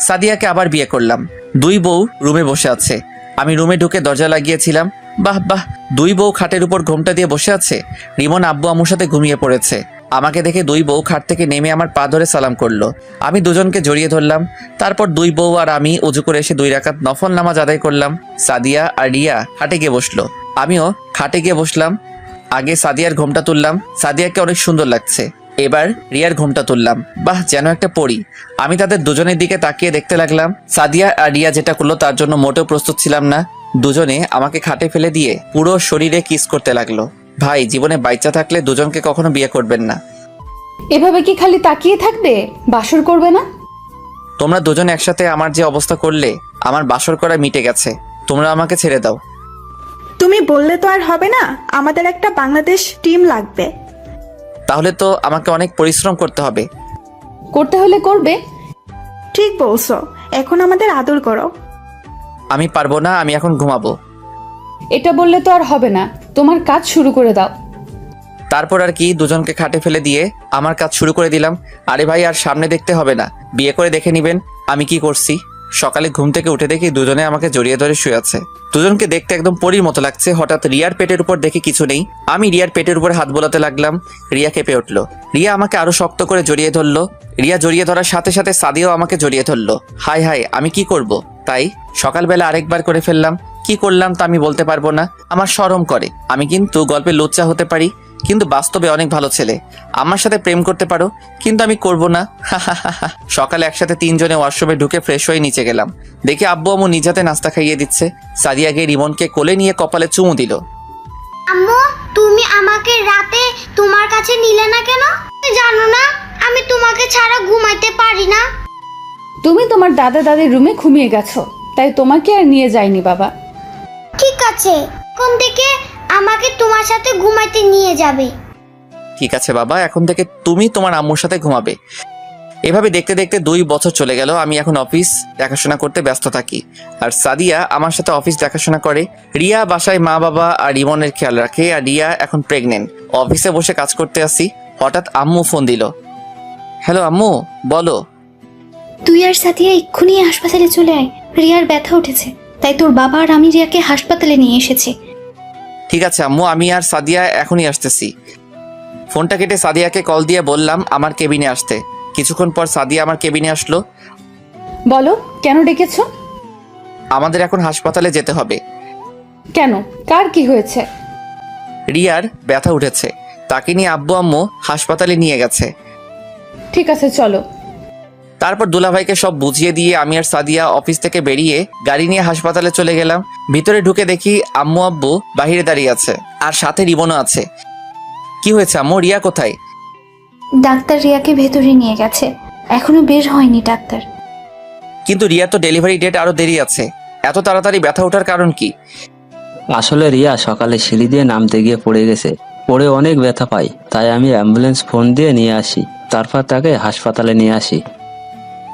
সাদিয়াকে আবার বিয়ে করলাম। দুই বউ রুমে বসে আছে। আমি রুমে ঢুকে দরজা লাগিয়েছিলাম। বাহ বাহ, দুই বউ খাটের উপর ঘোমটা দিয়ে বসে আছে। রিমন আব্বু আম্মুর সাথে ঘুমিয়ে পড়েছে। আমাকে দেখে দুই বউ খাট থেকে নেমে আমার পা ধরে সালাম করলো। আমি দুজনকে জড়িয়ে ধরলাম। তারপর দুই বউ আর আমি অজু করে এসে 2 রাকাত নফল নামাজ আদায় করলাম। সাদিয়া আর রিয়া খাটে গিয়ে বসলো। আমিও খাটে গিয়ে বসলাম। আগে সাদিয়ার ঘোমটা তুললাম। সাদিয়াকে অনেক সুন্দর লাগছে। এবার রিয়ার ঘোমটা তুললাম। বাহ, যেন একটা পরী। আমি তাদের দুজনের দিকে তাকিয়ে দেখতে লাগলাম। সাদিয়া আর রিয়া যেটা করলো তার জন্য মোটেও প্রস্তুত ছিলাম না। দুজনে আমাকে খাটে ফেলে দিয়ে পুরো শরীরে কিস করতে লাগলো। ভাই, জীবনে বাচ্চা থাকলে দুজনকে কখনো বিয়ে করবেন না। এভাবে কি খালি তাকিয়ে থাকবে? বাসর করবে না? তোমরা দুজন একসাথে আমার যে অবস্থা করলে, আমার বাসর করা মিটে গেছে। তোমরা আমাকে ছেড়ে দাও। তুমি বললে তো আর হবে না, আমাদের একটা বাংলাদেশ টিম লাগবে। তাহলে তো আমাকে অনেক পরিশ্রম করতে হবে। করতে হলে করবে। ঠিক বলছো, এখন আমাদের আদর করো। আমি পারবো না, আমি এখন ঘুমাবো। এটা বললে তো আর হবে না, তোমার কাজ শুরু করে দাও। তারপর আর কি, দুজনকে খাটে ফেলে দিয়ে আমার কাজ শুরু করে দিলাম। আরে ভাই, আর সামনে দেখতে হবে না, বিয়ে করে দেখে নিবেন আমি কি করছি। সকালে ঘুম থেকে উঠে দেখি দুজনে আমাকে জড়িয়ে ধরে শুয়ে আছে। দুজনকে দেখতে একদম পরীর মতো লাগছে। হঠাৎ রিয়ার পেটের উপর দেখি কিছু নেই। আমি রিয়ার পেটের উপর হাত বোলাতে লাগলাম। রিয়া কেঁপে উঠলো। রিয়া আমাকে আরো শক্ত করে জড়িয়ে ধরলো। রিয়া জড়িয়ে ধরার সাথে সাথে সাদিয়াও আমাকে জড়িয়ে ধরলো। হাই হাই, আমি কি করব? তাই সকালবেলা আরেকবার করে ফেললাম। কি করলাম তা আমি বলতে পারবো না, আমার শরম করে। আমি কিন্তু গল্পে লুচ্চা হতে পারি, কিন্তু বাস্তবে অনেক ভালো ছেলে। আমার সাথে প্রেম করতে পারো, কিন্তু আমি করব না। সকালে একসাথে 3 জনে ওয়াশরুমে ঢুকে ফ্রেশ হয়ে নিচে গেলাম। দেখি আব্বু আম্মু নিজ হাতে নাস্তা খাইয়ে দিচ্ছে। সাদিয়া গিয়ে রিমনকে কোলে নিয়ে কপালে চুমু দিল। আম্মু, তুমি আমাকে রাতে তোমার কাছে নিলে না কেন? তুমি জানো না আমি তোমাকে ছাড়া ঘুমাইতে পারি না। তুমি তোমার দাদা দাদির রুমে ঘুমিয়ে গেছো, তাই তোমাকে আর নিয়ে যাইনি বাবা। ঠিক আছে, এখন থেকে আমাকে তোমার সাথে ঘুমাইতে নিয়ে যাবে। ঠিক আছে বাবা, এখন থেকে তুমি তোমার আম্মুর সাথে ঘুমাবে। এভাবে দেখতে দেখতে 2 বছর চলে গেল। আমি এখন অফিস দেখাশোনা করতে ব্যস্ত থাকি, আর সাদিয়া আমার সাথে অফিস দেখাশোনা করে। রিয়া বাসায় মা বাবা আর রিমনের খেয়াল রাখে, আর রিয়া এখন প্রেগনেন্ট। অফিসে বসে কাজ করতে আসি, হঠাৎ আম্মু ফোন দিল। হ্যালো আম্মু, বলো। তুই আর সাথিয়া এক্ষুনি হাসপাতালে চলে আয়। রিয়ার ব্যথা উঠেছে, তাই তোর বাবা আর আমি রিয়াকে হাসপাতালে নিয়ে এসেছি। ঠিক আছে আম্মু, আমি আর সাদিয়া এখনই আসতেছি। ফোনটা কেটে সাদিয়াকে কল দিয়ে বললাম আমার কেবিনে আসতে। কিছুক্ষণ পর সাদিয়া আমার কেবিনে আসলো। বলো, কেন ডেকেছো? আমাদের এখন হাসপাতালে যেতে হবে। কেন, কার কি হয়েছে? রিয়ার ব্যথা উঠেছে, তাকে নিয়ে আব্বু আম্মু হাসপাতালে নিয়ে গেছে। ঠিক আছে, চলো। তারপর দুলাভাইকে সব বুঝিয়ে দিয়ে আমি আর সাদিয়া অফিস থেকে বেরিয়ে গাড়ি নিয়ে হাসপাতালে চলে গেলাম। ভিতরে ঢুকে দেখি আম্মু আব্বু বাহিরে দাঁড়িয়ে আছে, আর সাথে রিবনও আছে। কি হয়েছে আম্মু, রিয়া কোথায়? ডাক্তার রিয়াকে ভেতরে নিয়ে গেছে, এখনো বের হয়নি ডাক্তার। কিন্তু রিয়া তো ডেলিভারি ডেট আরো দেরি আছে, এত তাড়াতাড়ি ব্যথা ওঠার কারণ কি? আসলে রিয়া সকালে সিঁড়ি দিয়ে নামতে গিয়ে পড়ে গেছে, পড়ে অনেক ব্যথা পাই, তাই আমি অ্যাম্বুলেন্স ফোন দিয়ে নিয়ে আসি, তারপর তাকে হাসপাতালে নিয়ে আসি।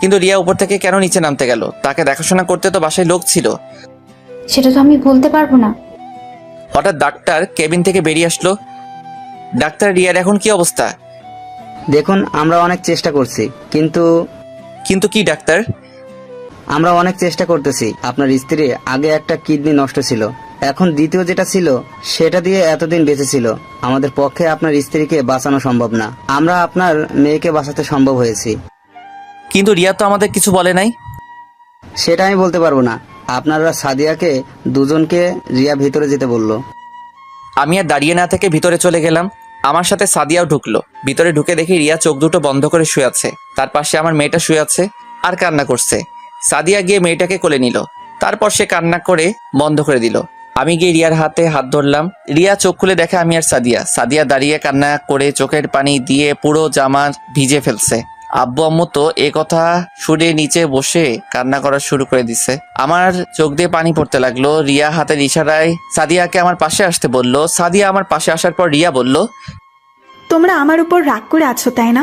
কিন্তু রিয়া উপর থেকে কেন নিচে নামতে গেল? তাকে দেখাশোনা করতে তো বাসায় লোক ছিল। সেটা তো আমি বলতে পারবো না। হঠাৎ ডাক্তার কেবিন থেকে বেরিয়ে আসলো। ডাক্তার, রিয়ার এখন কি অবস্থা? দেখুন, আমরা অনেক চেষ্টা করছি, কিন্তু কিন্তু কি ডাক্তার? আমরা অনেক চেষ্টা করতেছি। আপনার স্ত্রী আগে একটা কিডনি নষ্ট ছিল, এখন দ্বিতীয় যেটা ছিল সেটা দিয়ে এতদিন বেঁচে ছিল। আমাদের পক্ষে আপনার স্ত্রীকে বাঁচানো সম্ভব না, আমরা আপনার মেয়েকে বাঁচাতে সম্ভব হয়েছি। কিন্তু রিয়া তো আমাদের কিছু বলে নাই। সেটা আমি বলতে পারবো না। আপনারা সাদিয়াকে দুজনকে রিয়া ভিতরে যেতে বললো। আমি আর দাঁড়িয়ে না থেকে ভিতরে চলে গেলাম। আমার সাথে সাদিয়াও ঢুকলো। ভিতরে ঢুকে দেখি রিয়া চোখ দুটো বন্ধ করে শুয়ে আছে। তার পাশে আমার মেয়েটা শুয়ে আছে আর কান্না করছে। সাদিয়া গিয়ে মেয়েটাকে কোলে নিল, তারপর সে কান্না করে বন্ধ করে দিল। আমি গিয়ে রিয়ার হাতে হাত ধরলাম। রিয়া চোখ খুলে দেখে আমি আর সাদিয়া। সাদিয়া দাঁড়িয়ে কান্না করে চোখের পানি দিয়ে পুরো জামা ভিজে ফেলছে। আব্বু আম্মু তো এ কথা শুনে নিচে বসে কান্না করা শুরু করে দিছে। আমার চোখ দিয়ে পানি পড়তে লাগলো। রিয়া হাতের ইশারায় সাদিয়াকে আমার পাশে আসতে বলল। সাদিয়া আমার পাশে আসার পর রিয়া বলল, তোমরা আমার উপর রাগ করে আছো তাই না?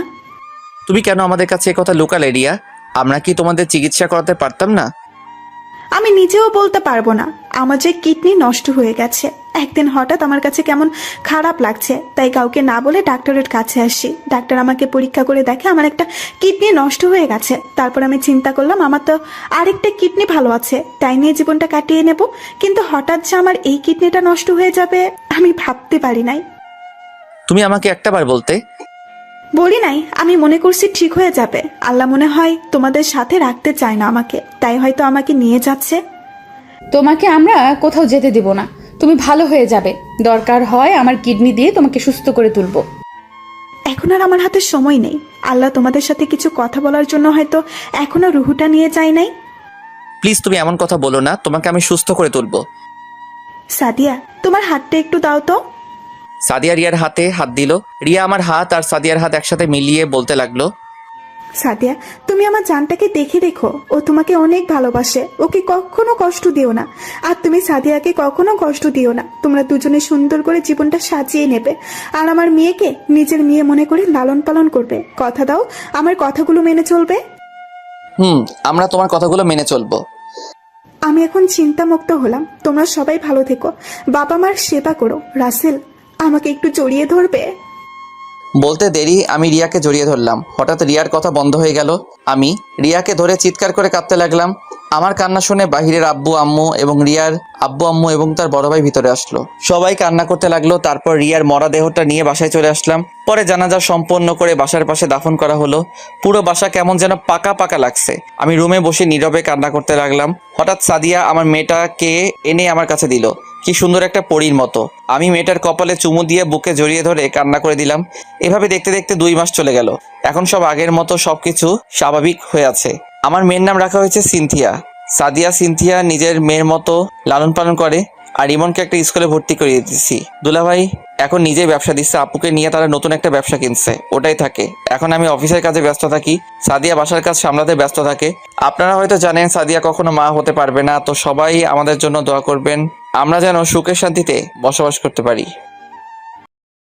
তুমি কেন আমাদের কাছে এ কথা লুকালে রিয়া? আমরা কি তোমাদের চিকিৎসা করাতে পারতাম না? আমি নিজেও বলতে পারবো না। আমার যে কিডনি নষ্ট হয়ে গেছে। একদিন হঠাৎ আমার কাছে কেমন খারাপ লাগছে, তাই কাউকে না বলে ডাক্তারের কাছে আসি। ডাক্তার আমাকে পরীক্ষা করে দেখে আমার একটা কিডনি নষ্ট হয়ে গেছে। তারপর আমি চিন্তা করলাম আমার তো আরেকটা কিডনি ভালো আছে, তাই নিয়ে জীবনটা কাটিয়ে নেব। কিন্তু হঠাৎ যে আমার এই কিডনিটা নষ্ট হয়ে যাবে আমি ভাবতে পারি নাই। তুমি আমাকে একটাবার বলতে। বলি নাই, আমি মনে করছি ঠিক হয়ে যাবে। আল্লাহ মনে হয় তোমাদের সাথে রাখতে চায় না আমাকে, তাই হয়তো আমাকে নিয়ে যাচ্ছে। তোমাকে আমরা কোথাও যেতে দিব না, তুমি ভালো হয়ে যাবে। দরকার হয় আমার কিডনি দিয়ে তোমাকে সুস্থ করে তুলবো। এখন আর আমার হাতে সময় নেই। আল্লাহ তোমাদের সাথে কিছু কথা বলার জন্য হয়তো এখনো রুহুটা নিয়ে যায় নাই। প্লিজ তুমি এমন কথা বলো না, তোমাকে আমি সুস্থ করে তুলবো। সাদিয়া, তোমার হাতটা একটু দাও তো। সাদিয়া রিয়ার হাতে হাত দিল। রিয়া আমার হাত আর সাদিয়ার হাত একসাথে মিলিয়ে বলতে লাগলো, সাদিয়া, তুমি আমার জানটাকে দেখে রেখো। ও তোমাকে অনেক ভালোবাসে, ওকে কখনো কষ্ট দিও না। আর তুমি সাদিয়াকে কখনো কষ্ট দিও না। তোমরা দুজনে সুন্দর করে জীবনটা সাজিয়ে নেবে, আর আমার মেয়েকে নিজের মেয়ে মনে করে লালন পালন করবে। কথা দাও আমার কথাগুলো মেনে চলবে। আমরা তোমার কথাগুলো মেনে চলবো। আমি এখন চিন্তামুক্ত হলাম। তোমরা সবাই ভালো থেকো, বাবা মার সেবা করো। রাসেল, আমাকে একটু জড়িয়ে ধরবে? বলতে দেরি আমি রিয়াকে জড়িয়ে ধরলাম। হঠাৎ রিয়ার কথা বন্ধ হয়ে গেল। আমি রিয়াকে ধরে চিৎকার করে কাঁদতে লাগলাম। আমার কান্না শুনে বাহিরের আব্বু আম্মু এবং রিয়ার আব্বু আম্মু এবং তার বড় ভাই ভিতরে আসলো। সবাই কান্না করতে লাগলো। তারপর রিয়ার মরা দেহটা নিয়ে বাসায় চলে আসলাম। পরে জানাজা সম্পন্ন করে বাসার পাশে দাফন করা হলো। পুরো বাসা কেমন যেন পাকা পাকা লাগছে। আমি রুমে বসে নীরবে কান্না করতে লাগলাম। হঠাৎ সাদিয়া আমার মেয়েটাকে এনে আমার কাছে দিল। কি সুন্দর একটা পরীর মতো। আমি মেয়েটার কপালে চুমু দিয়ে বুকে জড়িয়ে ধরে কান্না করে দিলাম। এভাবে দেখতে দেখতে 2 মাস চলে গেল। এখন সব আগের মতো সবকিছু স্বাভাবিক হয়ে আছে। আমার মেয়ের নাম রাখা হয়েছে সিনথিয়া। সাদিয়া সিনথিয়া নিজের মেয়ের মতো লালন পালন করে। আর ইমনকে একটা স্কুলে ভর্তি করিয়ে দিচ্ছি। দুলাভাই এখন নিজেই ব্যবসা দিচ্ছে। আপুকে নিয়ে তারা নতুন একটা ব্যবসা কিনছে, ওটাই থাকে। এখন আমি অফিসের কাজে ব্যস্ত থাকি, সাদিয়া বাসার কাজ সামলাতে ব্যস্ত থাকে। আপনারা হয়তো জানেন সাদিয়া কখনো মা হতে পারবে না, তো সবাই আমাদের জন্য দোয়া করবেন, আমরা যেন সুখে শান্তিতে বসবাস করতে পারি।